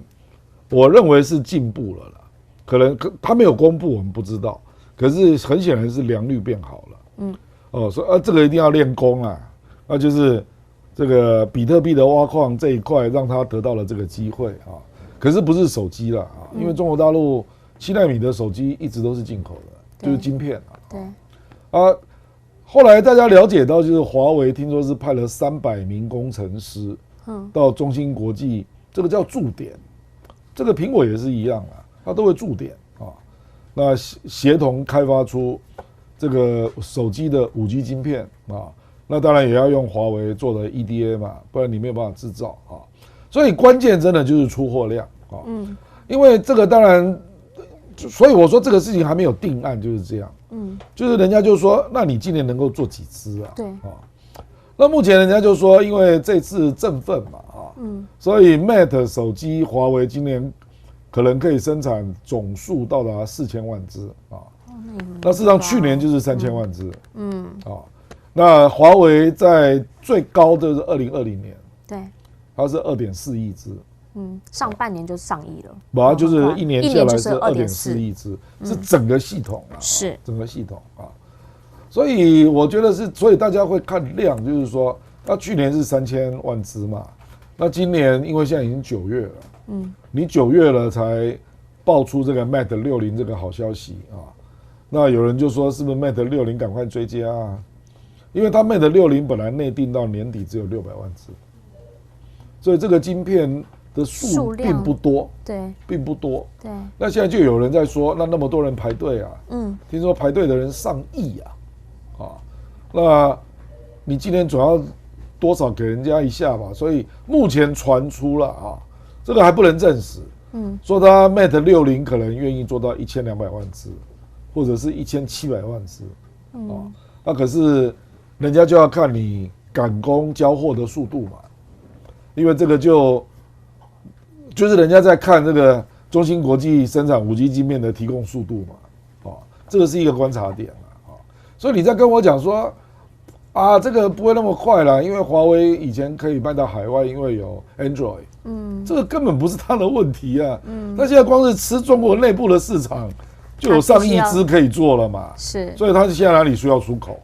[SPEAKER 2] 我认为是进步了啦，可能它没有公布，我们不知道，可是很显然是良率变好了，所以这个一定要练功啊，那就是这个比特币的挖矿这一块让他得到了这个机会啊，可是不是手机了啊，因为中国大陆7奈米的手机一直都是进口的，就是晶片啊。
[SPEAKER 1] 对。
[SPEAKER 2] 后来大家了解到，就是华为听说是派了300名工程师到中芯国际这个叫驻点，这个苹果也是一样啊，它都会驻点啊，那协同开发出这个手机的5G 晶片啊，那当然也要用华为做的 EDA 嘛，不然你没有办法制造啊。所以关键真的就是出货量啊，因为这个当然，所以我说这个事情还没有定案，就是这样，就是人家就说，那你今年能够做几支啊？
[SPEAKER 1] 对
[SPEAKER 2] 啊，那目前人家就说，因为这次振奋嘛，所以 Mate 手机华为今年可能可以生产总数到达4000万只啊，那事实上去年就是3000万只，那华为在最高的是2020年，
[SPEAKER 1] 对，
[SPEAKER 2] 它是2.4亿只，
[SPEAKER 1] 上半年就上亿了，
[SPEAKER 2] 本来就是一年下来是2.4亿只，是整个系统啊，
[SPEAKER 1] 是
[SPEAKER 2] 整个系统啊，所以我觉得是，所以大家会看量，就是说，那去年是3000万只嘛，那今年因为现在已经9月了，你9月了才爆出这个 Mate 60这个好消息啊，那有人就说是不是 Mate 60赶快追加啊？因为它 Mate 60本来内定到年底只有600万只，所以这个晶片的数并不多，
[SPEAKER 1] 对，
[SPEAKER 2] 并不多。
[SPEAKER 1] 对，
[SPEAKER 2] 那现在就有人在说，那么多人排队啊，听说排队的人上亿啊，那你今年总要多少给人家一下吧？所以目前传出了啊，这个还不能证实，说他 Mate 60可能愿意做到1200万只，或者是1700万只，那可是人家就要看你赶工交货的速度嘛，因为这个就是人家在看这个中芯国际生产5G 晶片的提供速度嘛，这个是一个观察点啊，所以你在跟我讲说啊，这个不会那么快啦，因为华为以前可以卖到海外，因为有 Android，这个根本不是他的问题啊，他现在光是吃中国内部的市场就有上亿只可以做了嘛，
[SPEAKER 1] 是，
[SPEAKER 2] 所以他现在哪里需要出口？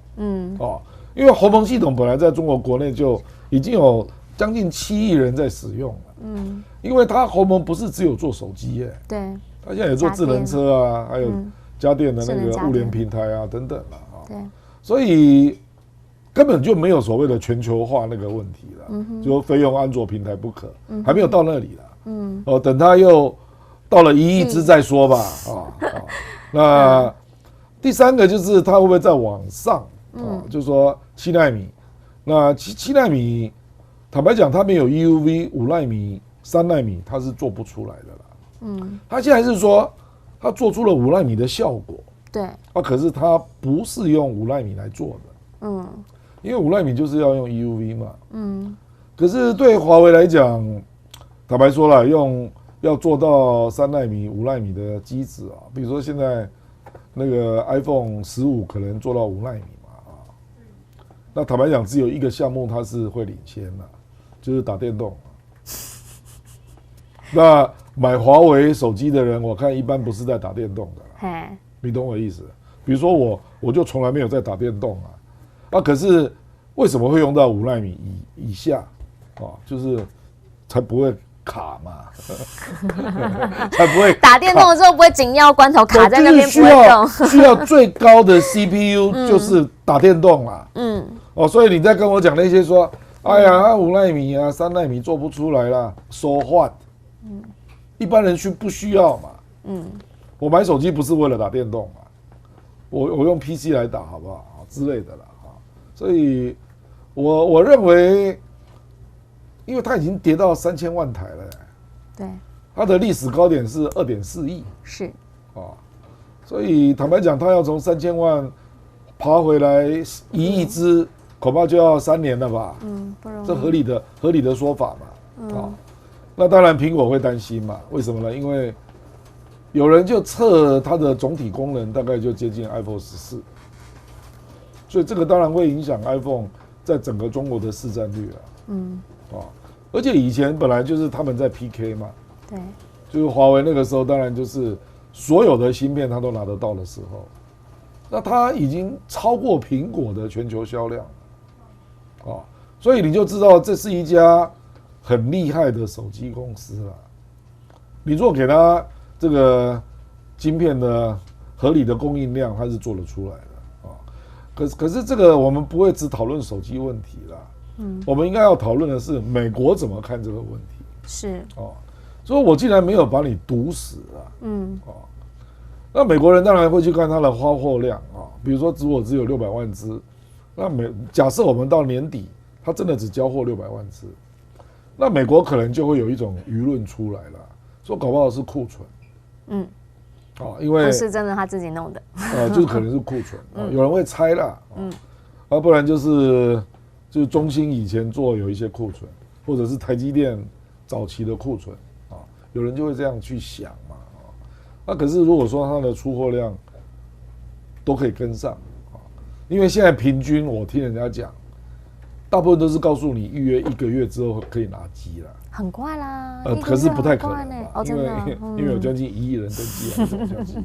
[SPEAKER 2] 因为鸿蒙系统本来在中国国内就已经有将近7亿人在使用了，因为它鸿蒙不是只有做手机耶，
[SPEAKER 1] 对，
[SPEAKER 2] 它现在也做智能车啊，还有家电的那个物联平台啊等等了啊，对，所以根本就没有所谓的全球化那个问题了，就非用安卓平台不可，还没有到那里了，等它又到了1亿只再说吧，那第三个就是它会不会再往上？就是说7奈米，那7奈米，坦白讲，它没有 EUV 5奈米、3奈米，它是做不出来的啦。它现在是说，它做出了5奈米的效果，
[SPEAKER 1] 对，
[SPEAKER 2] 可是它不是用5奈米来做的，因为5奈米就是要用 EUV 嘛，可是对华为来讲，坦白说了，要做到3奈米、5奈米的机子啊，比如说现在那个 iPhone 15可能做到5奈米。那坦白讲，只有一个项目它是会领先的，就是打电动。那买华为手机的人，我看一般不是在打电动的啦，你懂我意思？比如说我就从来没有在打电动啊，可是为什么会用到5奈米以下啊？就是才不会卡嘛，才不会
[SPEAKER 1] 打电动的时候不会紧要关头卡在那边不会动，
[SPEAKER 2] 需要最高的 CPU 就是打电动啦，所以你在跟我讲那些说，哎呀，5奈米啊，3奈米做不出来啦，so what？一般人不需要嘛，我买手机不是为了打电动嘛，我用 PC 来打好不好之类的啦，所以我认为，因为它已经跌到3000万台了，
[SPEAKER 1] 对，
[SPEAKER 2] 它的历史高点是2.4亿，
[SPEAKER 1] 是，
[SPEAKER 2] 所以坦白讲，它要从3000万爬回来1亿只。恐怕就要3年了吧？
[SPEAKER 1] 不容易，
[SPEAKER 2] 这合理的说法嘛。那当然苹果会担心嘛？为什么呢？因为有人就测它的总体功能，大概就接近 iPhone 14，所以这个当然会影响 iPhone 在整个中国的市占率了。而且以前本来就是他们在 PK 嘛，
[SPEAKER 1] 对，
[SPEAKER 2] 就是华为那个时候，当然就是所有的芯片它都拿得到的时候，那它已经超过苹果的全球销量。所以你就知道这是一家很厉害的手机公司了。你如果给他这个晶片的合理的供应量，它是做得出来的可是这个我们不会只讨论手机问题啦，我们应该要讨论的是美国怎么看这个问题。
[SPEAKER 1] 是
[SPEAKER 2] 哦，所以我既然没有把你毒死啊，那美国人当然会去看它的发货量啊，比如说只有600万只，那假设我们到年底，它真的只交货600万只，那美国可能就会有一种舆论出来了，说搞不好是库存，因为
[SPEAKER 1] 不是真的他自己弄的，
[SPEAKER 2] 就是可能是库存，有人会猜啦，不然就是中兴以前做有一些库存，或者是台积电早期的库存啊，有人就会这样去想嘛。那可是如果说它的出货量都可以跟上啊，因为现在平均我听人家讲，大部分都是告诉你预约1个月之后可以拿机了，
[SPEAKER 1] 很快啦。
[SPEAKER 2] 可是不太可能嘛，因为有将近1亿人登记了，这种消息，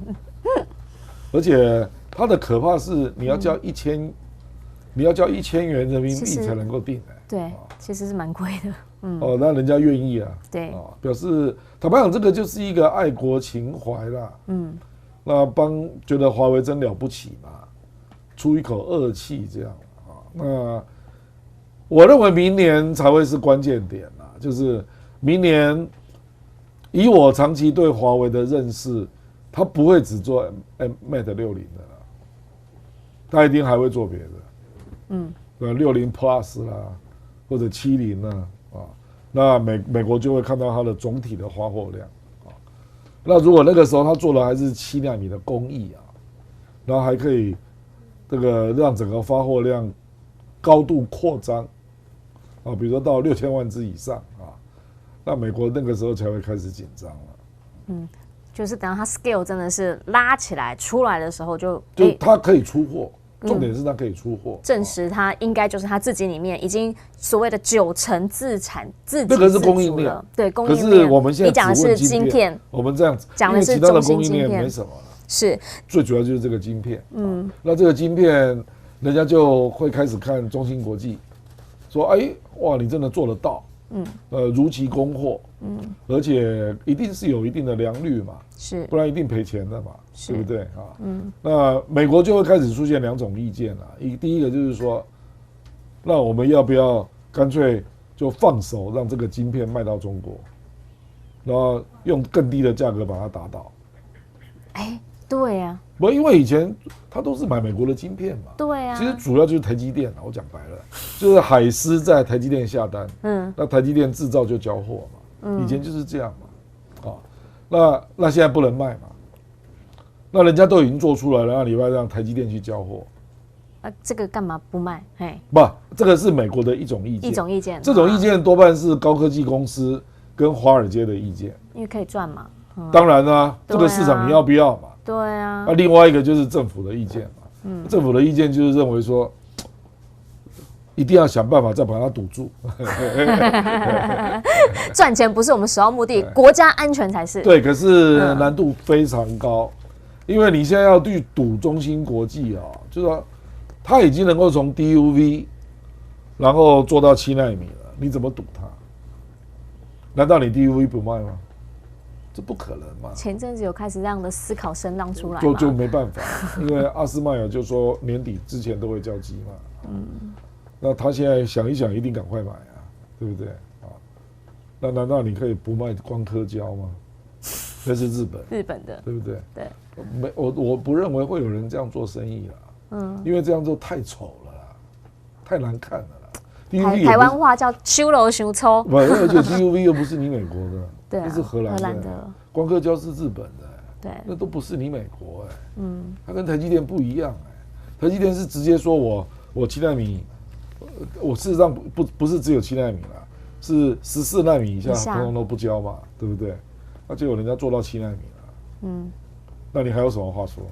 [SPEAKER 2] 而且它的可怕是你要交1000元人民币才能够订，
[SPEAKER 1] 对，其实是蛮贵的。
[SPEAKER 2] 那人家愿意啊，
[SPEAKER 1] 对，
[SPEAKER 2] 表示坦白讲，这个就是一个爱国情怀啦。那觉得华为真了不起嘛，出一口恶气这样啊。那我认为明年才会是关键点啦，就是明年以我长期对华为的认识，它不会只做 Mate 60的啦，它一定还会做别的。60 Plus 啦，或者70啦。那美国就会看到它的总体的发货量啊。那如果那个时候它做的还是7奈米的工艺啊，然后还可以让整个发货量高度扩张啊，比如说到6000万只以上啊，那美国那个时候才会开始紧张了。
[SPEAKER 1] 就是等到它 scale 真的是拉起来出来的时候就
[SPEAKER 2] 它可以出货。重点是它可以出货，
[SPEAKER 1] 证实它应该就是它自己里面已经所谓的90%自产自给自足了。
[SPEAKER 2] 那个是供应链，
[SPEAKER 1] 对供应链。
[SPEAKER 2] 可是我们现在
[SPEAKER 1] 你讲的是晶片，
[SPEAKER 2] 我们这样子
[SPEAKER 1] 讲的是
[SPEAKER 2] 其他的
[SPEAKER 1] 中芯
[SPEAKER 2] 供应链
[SPEAKER 1] 晶片，
[SPEAKER 2] 没什么了，
[SPEAKER 1] 是
[SPEAKER 2] 最主要就是这个晶片。那这个晶片，人家就会开始看中芯国际，说哇，你真的做得到，如期供货，而且一定是有一定的良率嘛，
[SPEAKER 1] 是，
[SPEAKER 2] 不然一定赔钱的嘛。对不对啊？那美国就会开始出现2种意见了。第一个就是说，那我们要不要干脆就放手让这个晶片卖到中国，然后用更低的价格把它打倒？
[SPEAKER 1] 对呀。
[SPEAKER 2] 因为以前他都是买美国的晶片嘛。
[SPEAKER 1] 对呀。
[SPEAKER 2] 其实主要就是台积电，我讲白了，就是海思在台积电下单，那台积电制造就交货嘛。以前就是这样嘛。那现在不能卖嘛。那人家都已经做出来了，那你要让台积电去交货，
[SPEAKER 1] 这个干嘛不卖？
[SPEAKER 2] 这个是美国的一种意见，这种意见多半是高科技公司跟华尔街的意见，
[SPEAKER 1] 因为可以赚嘛。
[SPEAKER 2] 当然啦，这个市场你要不要嘛？
[SPEAKER 1] 对啊。
[SPEAKER 2] 另外一个就是政府的意见嘛，政府的意见就是认为说，一定要想办法再把它堵住。
[SPEAKER 1] 赚钱不是我们首要目的，国家安全才是。
[SPEAKER 2] 对，可是难度非常高，因为你现在要去堵中芯国际啊，就是说它已经能够从 DUV， 然后做到7奈米了，你怎么堵它？难道你 DUV 不卖吗？这不可能嘛！
[SPEAKER 1] 前阵子有开始这样的思考声浪出来吗？
[SPEAKER 2] 就没办法，因为阿斯麦尔就说年底之前都会交机嘛。那他现在想一想，一定赶快买啊，对不对啊？那难道你可以不卖光刻胶吗？那是日本的，对不对？
[SPEAKER 1] 对。
[SPEAKER 2] 我不认为会有人这样做生意啦。因为这样做太丑了啦，太难看了啦。
[SPEAKER 1] 台湾话叫修楼修抽。
[SPEAKER 2] 而且 DUV 又不是你美国的。
[SPEAKER 1] 对，
[SPEAKER 2] 那是荷兰的，光刻胶是日本的，
[SPEAKER 1] 对，
[SPEAKER 2] 那都不是你美国它跟台积电不一样台积电是直接说我7奈米，我事实上不是只有7奈米啦，是14奈米以下通通都不交嘛，对不对？那结果人家做到7奈米了，那你还有什么话说？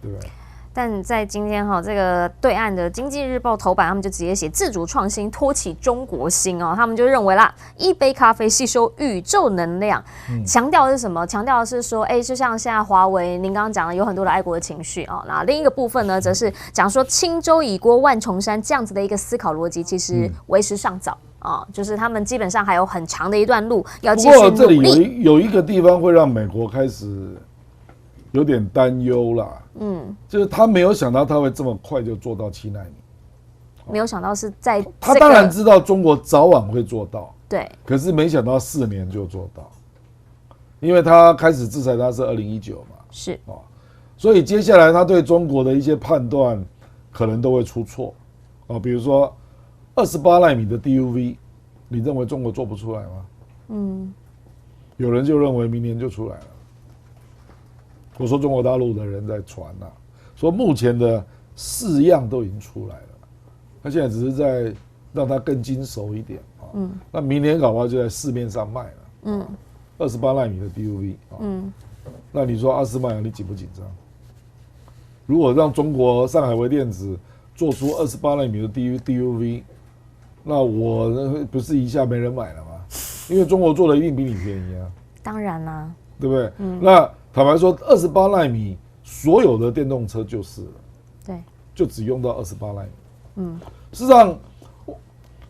[SPEAKER 2] 对不对？
[SPEAKER 1] 但在今天这个对岸的经济日报头版，他们就直接写自主创新托起中国心他们就认为啦，一杯咖啡吸收宇宙能量，强调的是什么？强调的是说，就像现在华为，您刚刚讲的有很多的爱国的情绪那另一个部分呢，则是讲说轻舟已过万重山这样子的一个思考逻辑，其实为时尚早就是他们基本上还有很长的一段路要继续努力。
[SPEAKER 2] 不过这里有一个地方会让美国开始有点担忧啦，就是他没有想到他会这么快就做到7奈米，
[SPEAKER 1] 没有想到是在、
[SPEAKER 2] 他当然知道中国早晚会做到，
[SPEAKER 1] 对，
[SPEAKER 2] 可是没想到4年就做到，因为他开始制裁他是2019嘛，
[SPEAKER 1] 是
[SPEAKER 2] 所以接下来他对中国的一些判断可能都会出错，比如说28奈米的 DUV， 你认为中国做不出来吗？有人就认为明年就出来了。我说中国大陆的人在传啊，说目前的4样都已经出来了，他现在只是在让它更精熟一点啊。那明年搞不好就在市面上卖了。28奈米的 DUV 啊。那你说阿斯麦亚你紧不紧张？如果让中国上海微电子做出28奈米的 DUV， 那我不是一下没人买了吗？因为中国做的一定比你便宜啊。
[SPEAKER 1] 当然啦，
[SPEAKER 2] 对不对？那坦白说，28奈米所有的电动车就是了，
[SPEAKER 1] 对，
[SPEAKER 2] 就只用到28奈米。事实上，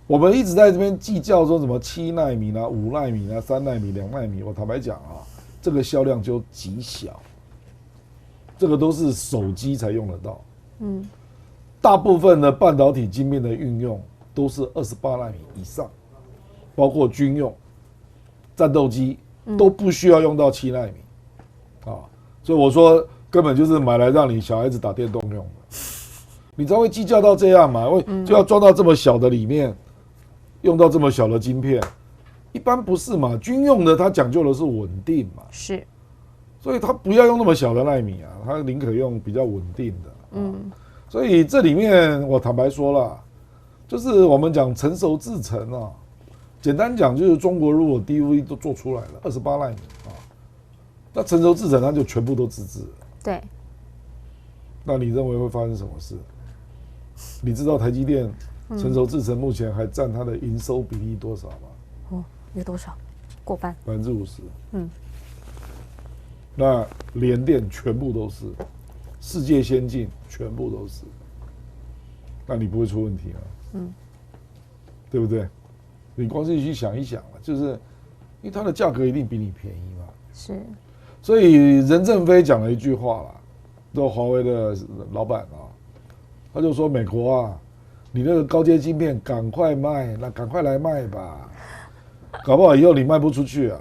[SPEAKER 2] 我们一直在这边计较说什么7奈米啦、5奈米啦、3奈米、2奈米。我坦白讲啊，这个销量就极小，这个都是手机才用得到。大部分的半导体晶片的运用都是28奈米以上，包括军用、战斗机都不需要用到7奈米。所以我说根本就是买来让你小孩子打电动用的，你才会计较到这样嘛？就要装到这么小的里面，用到这么小的晶片，一般不是嘛？军用的它讲究的是稳定嘛，
[SPEAKER 1] 是，
[SPEAKER 2] 所以它不要用那么小的奈米啊，它宁可用比较稳定的。所以这里面我坦白说了，就是我们讲成熟制程啊，简单讲就是中国如果 DUV 都做出来了28奈米啊。那成熟制程它就全部都自制了。
[SPEAKER 1] 对。
[SPEAKER 2] 那你认为会发生什么事？你知道台积电成熟制程目前还占它的营收比例多少吗？
[SPEAKER 1] 有多少？过半。
[SPEAKER 2] 50%。那联电全部都是，世界先进全部都是。那你不会出问题吗？对不对？你光是去想一想啊，就是因为它的价格一定比你便宜嘛。
[SPEAKER 1] 是。
[SPEAKER 2] 所以任正非讲了一句话啦，都华为的老板啊，他就说美国啊，你那个高阶晶片赶快卖，那赶快来卖吧，搞不好以后你卖不出去啊。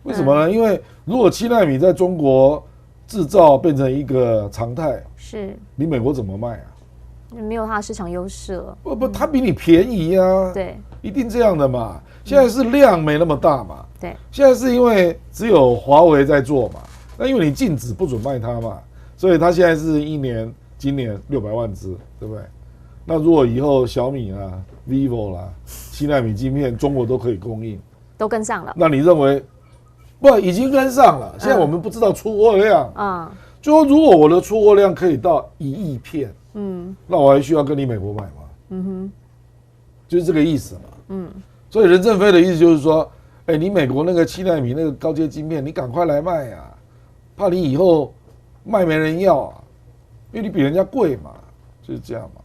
[SPEAKER 2] 为什么呢？因为如果7奈米在中国制造变成一个常态，
[SPEAKER 1] 是
[SPEAKER 2] 你美国怎么卖啊？
[SPEAKER 1] 没有它的市场优势了。
[SPEAKER 2] 不，它比你便宜啊。
[SPEAKER 1] 对，
[SPEAKER 2] 一定这样的嘛。现在是量没那么大嘛。
[SPEAKER 1] 对，
[SPEAKER 2] 现在是因为只有华为在做嘛，那因为你禁止不准卖它嘛，所以它现在是今年600万只，对不对？那如果以后小米啦、vivo 啦、7奈米晶片中国都可以供应，
[SPEAKER 1] 都跟上了。
[SPEAKER 2] 那你认为不已经跟上了？现在我们不知道出货量，就说如果我的出货量可以到1亿片，那我还需要跟你美国买吗？就是这个意思嘛。所以任正非的意思就是说，你美国那个7奈米那个高阶晶片，你赶快来卖啊，怕你以后卖没人要啊，因为你比人家贵嘛，就是这样嘛。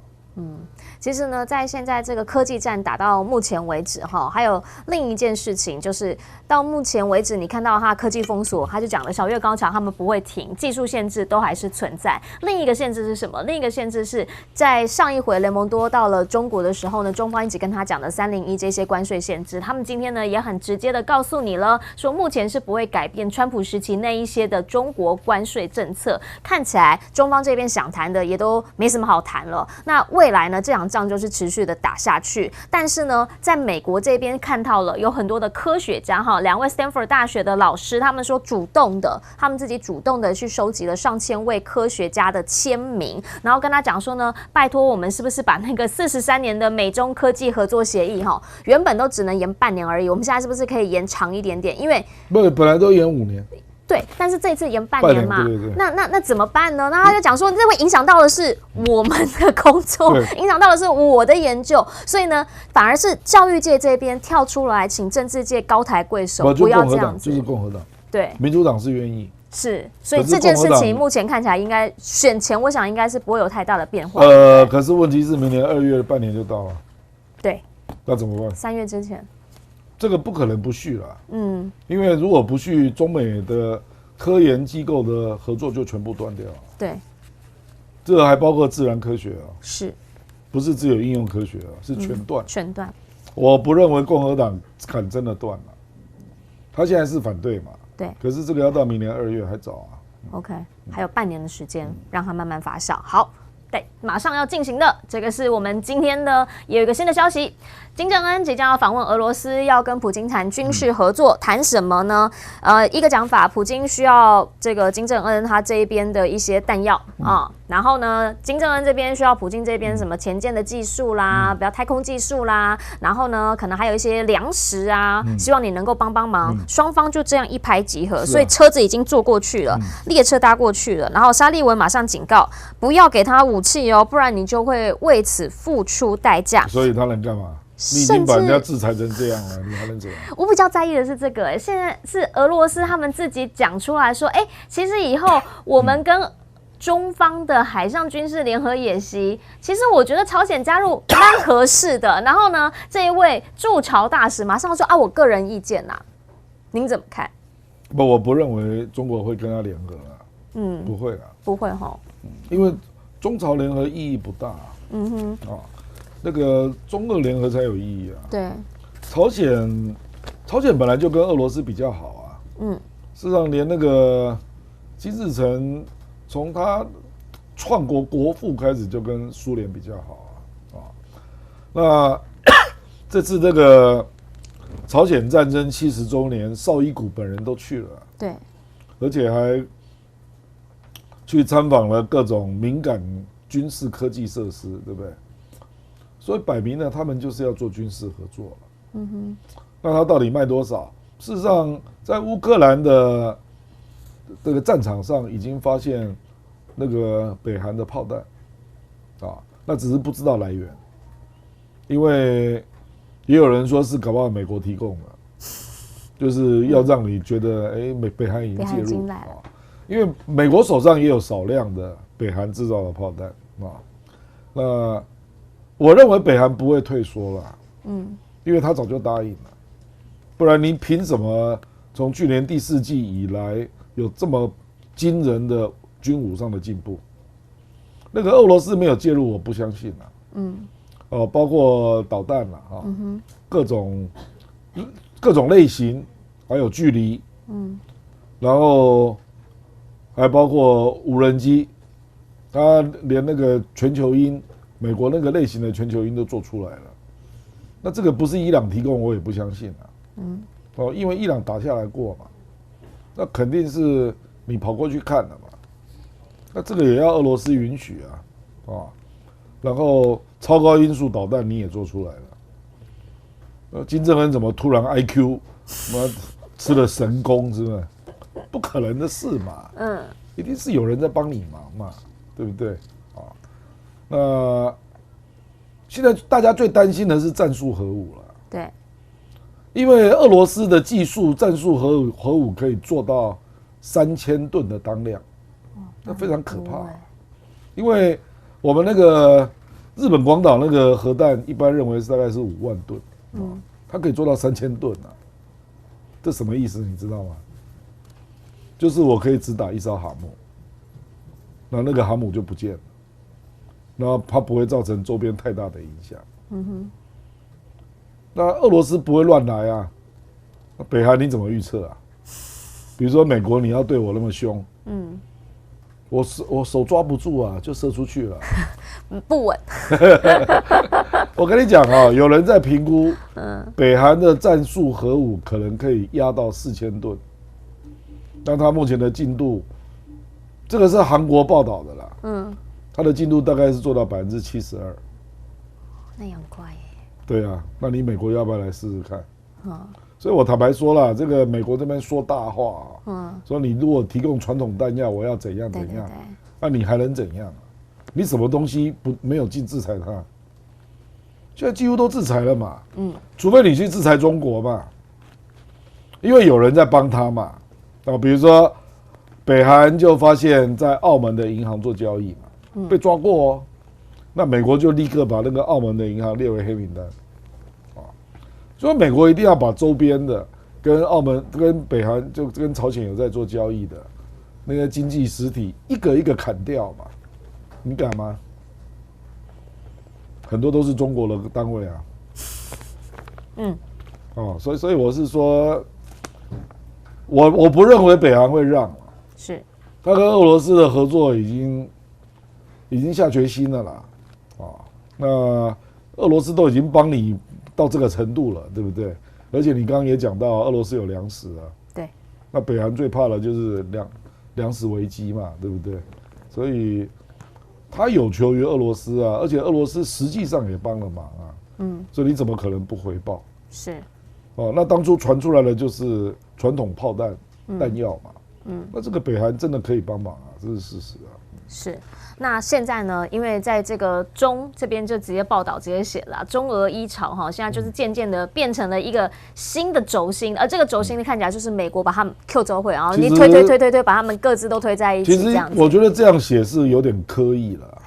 [SPEAKER 1] 其实呢，在现在这个科技战打到目前为止哈，还有另一件事情，就是到目前为止，你看到它科技封锁，他就讲了小月高墙他们不会停，技术限制都还是存在。另一个限制是什么？另一个限制是在上一回雷蒙多到了中国的时候呢，中方一直跟他讲的301这些关税限制，他们今天呢也很直接的告诉你了，说目前是不会改变川普时期那一些的中国关税政策。看起来中方这边想谈的也都没什么好谈了。那未来呢，这场仗就是持续的打下去。但是呢，在美国这边看到了有很多的科学家哈，2位 Stanford 大学的老师，他们说他们自己主动的去收集了上千位科学家的签名，然后跟他讲说呢，拜托我们是不是把那个43年的美中科技合作协议哈，原本都只能延半年而已，我们现在是不是可以延长一点点？因为
[SPEAKER 2] 本来都延5年。
[SPEAKER 1] 对，但是这一次延半年嘛，
[SPEAKER 2] 对对对，
[SPEAKER 1] 那怎么办呢？那他就讲说，这会影响到的是我们的工作，影响到的是我的研究，所以呢，反而是教育界这边跳出来，请政治界高抬贵手，不要这样子。
[SPEAKER 2] 就是共和党，
[SPEAKER 1] 对，
[SPEAKER 2] 民主党是愿意，
[SPEAKER 1] 是，所以这件事情目前看起来应该选前，我想应该是不会有太大的变化。
[SPEAKER 2] 可是问题是明年2月半年就到了，
[SPEAKER 1] 对，
[SPEAKER 2] 那怎么办
[SPEAKER 1] ？3月之前。
[SPEAKER 2] 这个不可能不续了，因为如果不续，中美的科研机构的合作就全部断掉了。
[SPEAKER 1] 对，
[SPEAKER 2] 这个还包括自然科学啊，
[SPEAKER 1] 是，
[SPEAKER 2] 不是只有应用科学啊，是全断。
[SPEAKER 1] 全断。
[SPEAKER 2] 我不认为共和党砍真的断了，他现在是反对嘛，
[SPEAKER 1] 对，
[SPEAKER 2] 可是这个要到明年2月还早啊。
[SPEAKER 1] OK， 还有半年的时间，让它慢慢发酵。好。对，马上要进行的，这个是我们今天的也有一个新的消息，金正恩即将要访问俄罗斯，要跟普京谈军事合作，谈什么呢？一个讲法，普京需要这个金正恩他这一边的一些弹药啊，然后呢，金正恩这边需要普京这边什么前舰的技术啦，比较太空技术啦，然后呢，可能还有一些粮食啊，希望你能够帮忙，双方就这样一拍即合，所以车子已经坐过去了，列车搭过去了，然后沙利文马上警告，不要给他武器哦，不然你就会为此付出代价。
[SPEAKER 2] 所以他能干嘛？你已经把人家制裁成这样了，你还能怎样？
[SPEAKER 1] 我比较在意的是这个，现在是俄罗斯他们自己讲出来说，其实以后我们跟中方的海上军事联合演习，其实我觉得朝鲜加入蛮合适的。然后呢，这一位驻朝大使马上说啊，我个人意见呐，您怎么看？
[SPEAKER 2] 不，我不认为中国会跟他联合啊，不会啦，
[SPEAKER 1] 不会哈，
[SPEAKER 2] 因为中朝联合意义不大，那个中俄联合才有意义啊。
[SPEAKER 1] 对，
[SPEAKER 2] 朝鲜本来就跟俄罗斯比较好啊，事实上连那个金日成从他创国国父开始就跟苏联比较好啊，那这次这个朝鲜战争70周年，绍伊古本人都去了，
[SPEAKER 1] 对，
[SPEAKER 2] 而且还去参访了各种敏感军事科技设施，对不对？所以摆明了他们就是要做军事合作。那他到底卖多少？事实上，在乌克兰的这个战场上已经发现那个北韩的炮弹，那只是不知道来源，因为也有人说是搞不好美国提供的，就是要让你觉得北韩已经介入啊，因为美国手上也有少量的北韩制造的炮弹啊，那我认为北韩不会退缩了，因为他早就答应了，不然你凭什么从去年第4季以来有这么惊人的军武上的进步？那个俄罗斯没有介入，我不相信啊。包括导弹啦，各种类型，还有距离，然后还包括无人机，他连那个全球鹰，美国那个类型的全球鹰都做出来了。那这个不是伊朗提供，我也不相信啊。因为伊朗打下来过嘛，那肯定是你跑过去看了嘛。那这个也要俄罗斯允许啊，然后超高音速导弹你也做出来了。金正恩怎么突然 IQ 吃了神功，是吧？不可能的事嘛。一定是有人在帮你忙嘛，对不对？那现在大家最担心的是战术核武了。
[SPEAKER 1] 对，
[SPEAKER 2] 因为俄罗斯的技术，战术核武可以做到3000吨的当量，那非常可怕。因为我们那个日本广岛那个核弹，一般认为大概是5万吨，它可以做到3000吨啊。这什么意思？你知道吗？就是我可以只打一艘航母，那个航母就不见了。然后它不会造成周边太大的影响。那俄罗斯不会乱来啊，北韩你怎么预测啊？比如说美国你要对我那么凶，我手抓不住啊，就射出去了，
[SPEAKER 1] 不稳。
[SPEAKER 2] 我跟你讲啊，有人在评估，北韩的战术核武可能可以压到4000吨，但它目前的进度，这个是韩国报道的啦，它的进度大概是做到72%，
[SPEAKER 1] 那也很快耶。
[SPEAKER 2] 对啊，那你美国要不要来试试看？所以我坦白说了，这个美国这边说大话说你如果提供传统弹药，我要怎样怎样，那你还能怎样？你什么东西没有进制裁它？现在几乎都制裁了嘛，除非你去制裁中国嘛，因为有人在帮他嘛，比如说北韩就发现在澳门的银行做交易嘛，被抓过哦，那美国就立刻把那个澳门的银行列为黑名单，所以美国一定要把周边的跟澳门、跟北韩就跟朝鲜有在做交易的那些经济实体一个一个砍掉嘛，你敢吗？很多都是中国的单位啊，所以我是说，我不认为北韩会让，
[SPEAKER 1] 是，
[SPEAKER 2] 他跟俄罗斯的合作已经下决心了啦，那俄罗斯都已经帮你到这个程度了，对不对？而且你刚刚也讲到，俄罗斯有粮食啊，
[SPEAKER 1] 对，
[SPEAKER 2] 那北韩最怕的就是粮食危机嘛，对不对？所以他有求于俄罗斯啊，而且俄罗斯实际上也帮了忙啊，所以你怎么可能不回报？
[SPEAKER 1] 是，
[SPEAKER 2] 那当初传出来的就是传统炮弹、弹药嘛，那这个北韩真的可以帮忙啊，这是事实啊。
[SPEAKER 1] 是，那现在呢？因为在这个中这边就直接报道直接写了中俄伊朝哈，现在就是渐渐的变成了一个新的轴心，而这个轴心看起来就是美国把他们 Q 轴会，然后你推，把他们各自都推在一起。
[SPEAKER 2] 其实我觉得这样写是有点刻意了。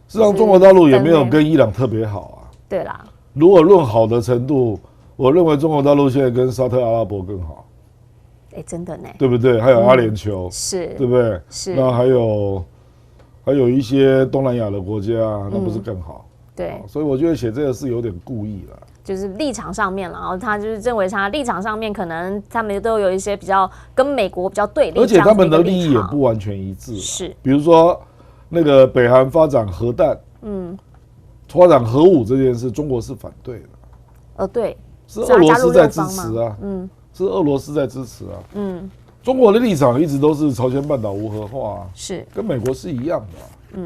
[SPEAKER 2] 事实上，中国大陆也没有跟伊朗特别好啊。
[SPEAKER 1] 对啦，
[SPEAKER 2] 如果论好的程度，我认为中国大陆现在跟沙特阿拉伯更好。
[SPEAKER 1] 真的呢，
[SPEAKER 2] 对不对？还有阿联酋，
[SPEAKER 1] 是，
[SPEAKER 2] 对不对？
[SPEAKER 1] 是。
[SPEAKER 2] 那还有一些东南亚的国家，那不是更好？
[SPEAKER 1] 对。
[SPEAKER 2] 所以我觉得写这个是有点故意了。
[SPEAKER 1] 就是立场上面，然后他就是认为他立场上面可能他们都有一些比较跟美国比较对立，
[SPEAKER 2] 而且他们的利益也不完全一致。
[SPEAKER 1] 是。
[SPEAKER 2] 比如说那个北韩发展核弹，发展核武这件事，中国是反对的。
[SPEAKER 1] 对。
[SPEAKER 2] 是俄罗斯在支持啊。是俄罗斯在支持啊，中国的立场一直都是朝鲜半岛无核化啊，
[SPEAKER 1] 是
[SPEAKER 2] 跟美国是一样的，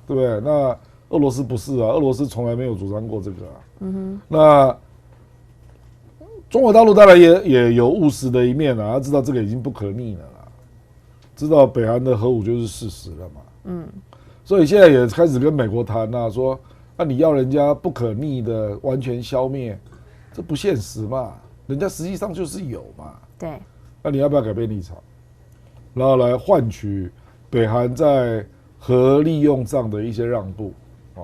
[SPEAKER 2] 对不对？那俄罗斯不是啊，俄罗斯从来没有主张过这个啊，那中国大陆当然也有务实的一面啊，他知道这个已经不可逆了啦，知道北韩的核武就是事实了嘛，所以现在也开始跟美国谈啊，说你要人家不可逆的完全消灭，这不现实嘛。人家实际上就是有嘛，
[SPEAKER 1] 对，
[SPEAKER 2] 那你要不要改变立场，然后来换取北韩在核利用上的一些让步啊？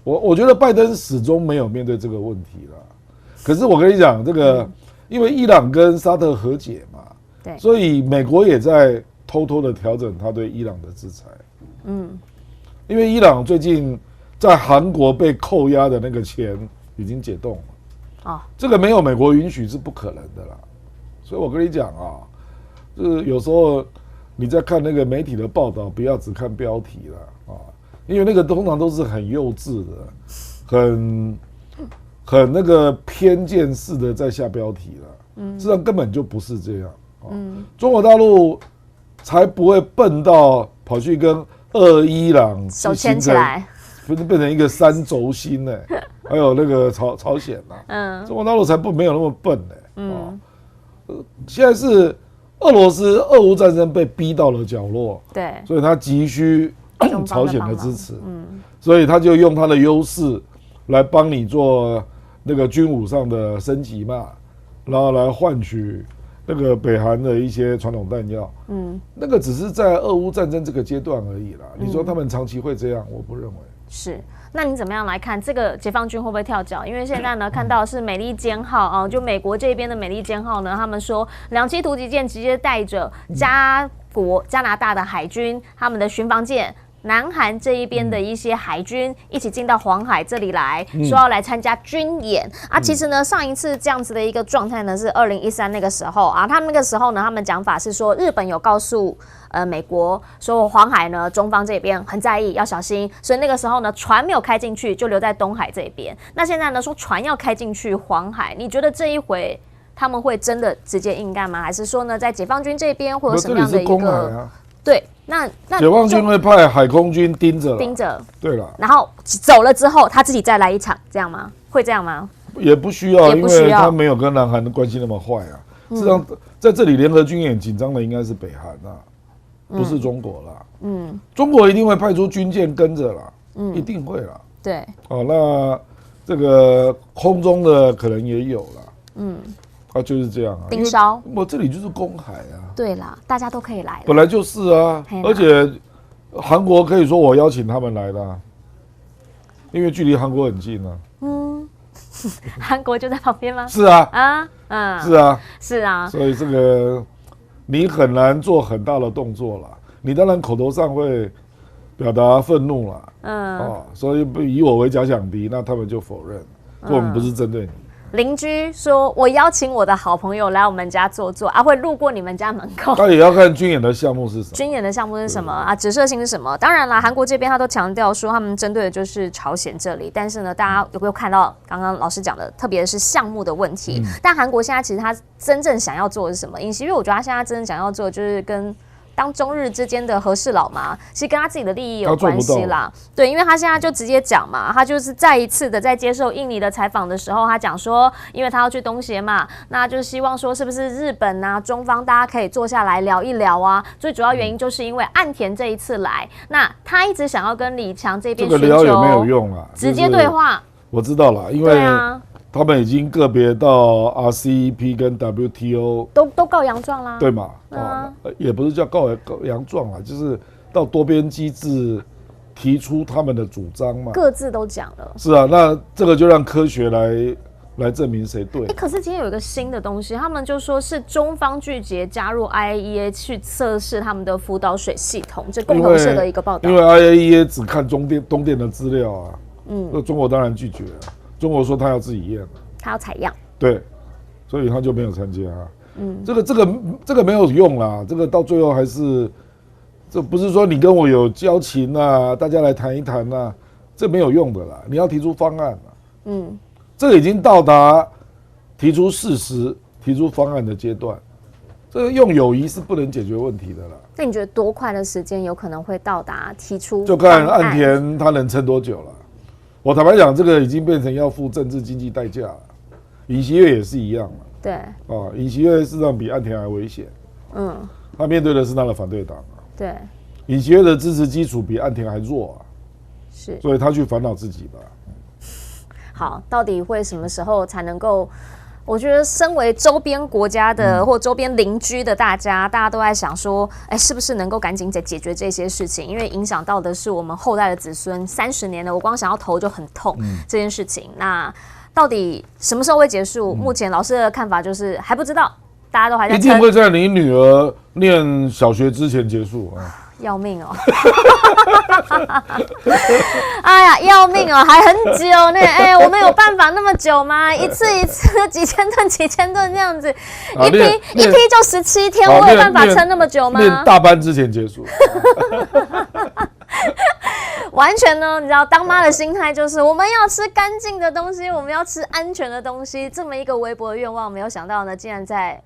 [SPEAKER 2] 我觉得拜登始终没有面对这个问题了。可是我跟你讲，这个因为伊朗跟沙特和解嘛，
[SPEAKER 1] 对，
[SPEAKER 2] 所以美国也在偷偷的调整他对伊朗的制裁。因为伊朗最近在韩国被扣押的那个钱已经解冻了。这个没有美国允许是不可能的啦，所以我跟你讲啊，就是有时候你在看那个媒体的报道，不要只看标题了啊，因为那个通常都是很幼稚的，很那个偏见式的在下标题了，实际上根本就不是这样啊。中国大陆才不会笨到跑去跟伊朗
[SPEAKER 1] 手牵起来。
[SPEAKER 2] 变成一个三轴心呢，还有那个朝鲜呐，中国大陆才没有那么笨呢。现在是俄乌战争被逼到了角落，
[SPEAKER 1] 对，
[SPEAKER 2] 所以他急需朝鲜的支持，所以他就用他的优势来帮你做那个军武上的升级嘛，然后来换取那个北韩的一些传统弹药，那个只是在俄乌战争这个阶段而已啦。你说他们长期会这样，我不认为。
[SPEAKER 1] 是，那你怎么样来看这个解放军会不会跳脚？因为现在呢，看到的是美利坚号啊，就美国这边的美利坚号呢，他们说2栖突击舰直接带着加拿大的海军他们的巡防舰。南韩这一边的一些海军一起进到黄海这里来，说要来参加军演啊。其实呢，上一次这样子的一个状态呢，是2013那个时候啊。他们那个时候呢，他们讲法是说，日本有告诉美国说黄海呢，中方这边很在意，要小心。所以那个时候呢，船没有开进去，就留在东海这边。那现在呢，说船要开进去黄海，你觉得这一回他们会真的直接硬干吗？还是说呢，在解放军这边会有什么样的一个？对，那
[SPEAKER 2] 解放军会派海空军盯着，对了，
[SPEAKER 1] 然后走了之后，他自己再来一场，这样吗？会这样吗？
[SPEAKER 2] 也不需要，因为他没有跟南韩的关系那么坏啊。事实上，在这里联合军演紧张的应该是北韩啊，不是中国啦。中国一定会派出军舰跟着啦，一定会啦。
[SPEAKER 1] 对，
[SPEAKER 2] 那这个空中的可能也有啦。就是这样啊，
[SPEAKER 1] 盯梢，
[SPEAKER 2] 我这里就是公海啊。
[SPEAKER 1] 对啦，大家都可以来，
[SPEAKER 2] 本来就是啊，而且韩国可以说我邀请他们来的啊，因为距离韩国很近啊。
[SPEAKER 1] 韩国就在旁边吗？
[SPEAKER 2] 是啊，是啊，所以这个你很难做很大的动作了。你当然口头上会表达愤怒了，所以以我为假想敌，那他们就否认，说我们不是针对你。
[SPEAKER 1] 邻居说我邀请我的好朋友来我们家坐坐啊，会路过你们家门口。
[SPEAKER 2] 那也要看军演的项目是什么。
[SPEAKER 1] 军演的项目是什么啊？指涉性是什么？当然啦，韩国这边他都强调说他们针对的就是朝鲜这里，但是呢，大家有没有看到刚刚老师讲的，特别是项目的问题？但韩国现在其实他真正想要做的是什么？尹锡悦我觉得他现在真正想要做的就是跟当中日之间的和事佬嘛，其实跟他自己的利益有关系啦。对，因为他现在就直接讲嘛，他就是再一次的在接受印尼的采访的时候，他讲说，因为他要去东协嘛，那就希望说是不是日本啊、中方大家可以坐下来聊一聊啊。最主要原因就是因为岸田这一次来，那他一直想要跟李强这边
[SPEAKER 2] 这个聊也没有用啦，
[SPEAKER 1] 直接对话。
[SPEAKER 2] 我知道了，因为他们已经个别到 RCEP 跟 WTO
[SPEAKER 1] 都告洋状啦，
[SPEAKER 2] 对嘛？也不是叫告洋状啦，就是到多边机制提出他们的主张嘛，
[SPEAKER 1] 各自都讲了。
[SPEAKER 2] 是啊，那这个就让科学来证明谁对。
[SPEAKER 1] 可是今天有一个新的东西，他们就说是中方拒绝加入 IAEA 去测试他们的福岛水系统，这共同社的一个报道。
[SPEAKER 2] 因为 IAEA 只看东电的资料啊，那中国当然拒绝了。中国说他要自己验，
[SPEAKER 1] 他要采样，
[SPEAKER 2] 对，所以他就没有参加。这个没有用啦，这个到最后还是，这不是说你跟我有交情啊，大家来谈一谈啊，这没有用的啦，你要提出方案啊。这个已经到达提出事实、提出方案的阶段，这个用友谊是不能解决问题的啦。
[SPEAKER 1] 那你觉得多快的时间有可能会到达提出？
[SPEAKER 2] 就看岸田他能撑多久了。我坦白讲，这个已经变成要付政治经济代价了。尹锡悦也是一样嘛。
[SPEAKER 1] 对。
[SPEAKER 2] 尹锡悦事实上比岸田还危险。他面对的是他的反对党。
[SPEAKER 1] 对。
[SPEAKER 2] 尹锡悦的支持基础比岸田还弱啊。
[SPEAKER 1] 是。
[SPEAKER 2] 所以他去烦恼自己吧。
[SPEAKER 1] 好，到底会什么时候才能够？我觉得身为周边国家的或周边邻居的大家都在想说，是不是能够赶紧解决这些事情？因为影响到的是我们后代的子孙30年了，我光想要投就很痛这件事情。那到底什么时候会结束？目前老师的看法就是还不知道，大家都还在
[SPEAKER 2] 一定会在你女儿念小学之前结束啊。
[SPEAKER 1] 要命哦！哎呀，要命哦，还很久呢。我们有办法那么久吗？一次几千吨这样子，一批就17天，我有办法撑那么久吗？
[SPEAKER 2] 练大班之前结束。
[SPEAKER 1] 完全呢，你知道，当妈的心态就是我们要吃干净的东西，我们要吃安全的东西，这么一个微薄的愿望，没有想到呢，竟然在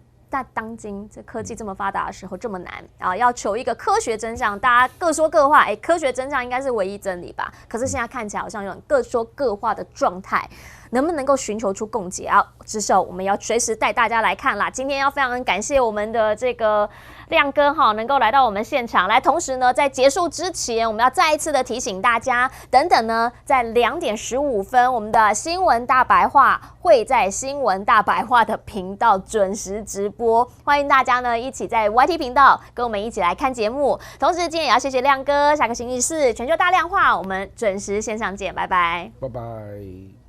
[SPEAKER 1] 当今这科技这么发达的时候这么难啊！要求一个科学真相，大家各说各话，科学真相应该是唯一真理吧？可是现在看起来好像有种各说各话的状态，能不能够寻求出共解啊？之后我们要随时带大家来看啦。今天要非常感谢我们的这个亮哥能够来到我们现场来，同时呢，在结束之前，我们要再一次的提醒大家，等等呢，在2点15分，我们的新闻大白话会在新闻大白话的频道准时直播，欢迎大家呢一起在 YT 频道跟我们一起来看节目。同时，今天也要谢谢亮哥，下个星期四全球大量化，我们准时线上见，拜拜，
[SPEAKER 2] 拜拜。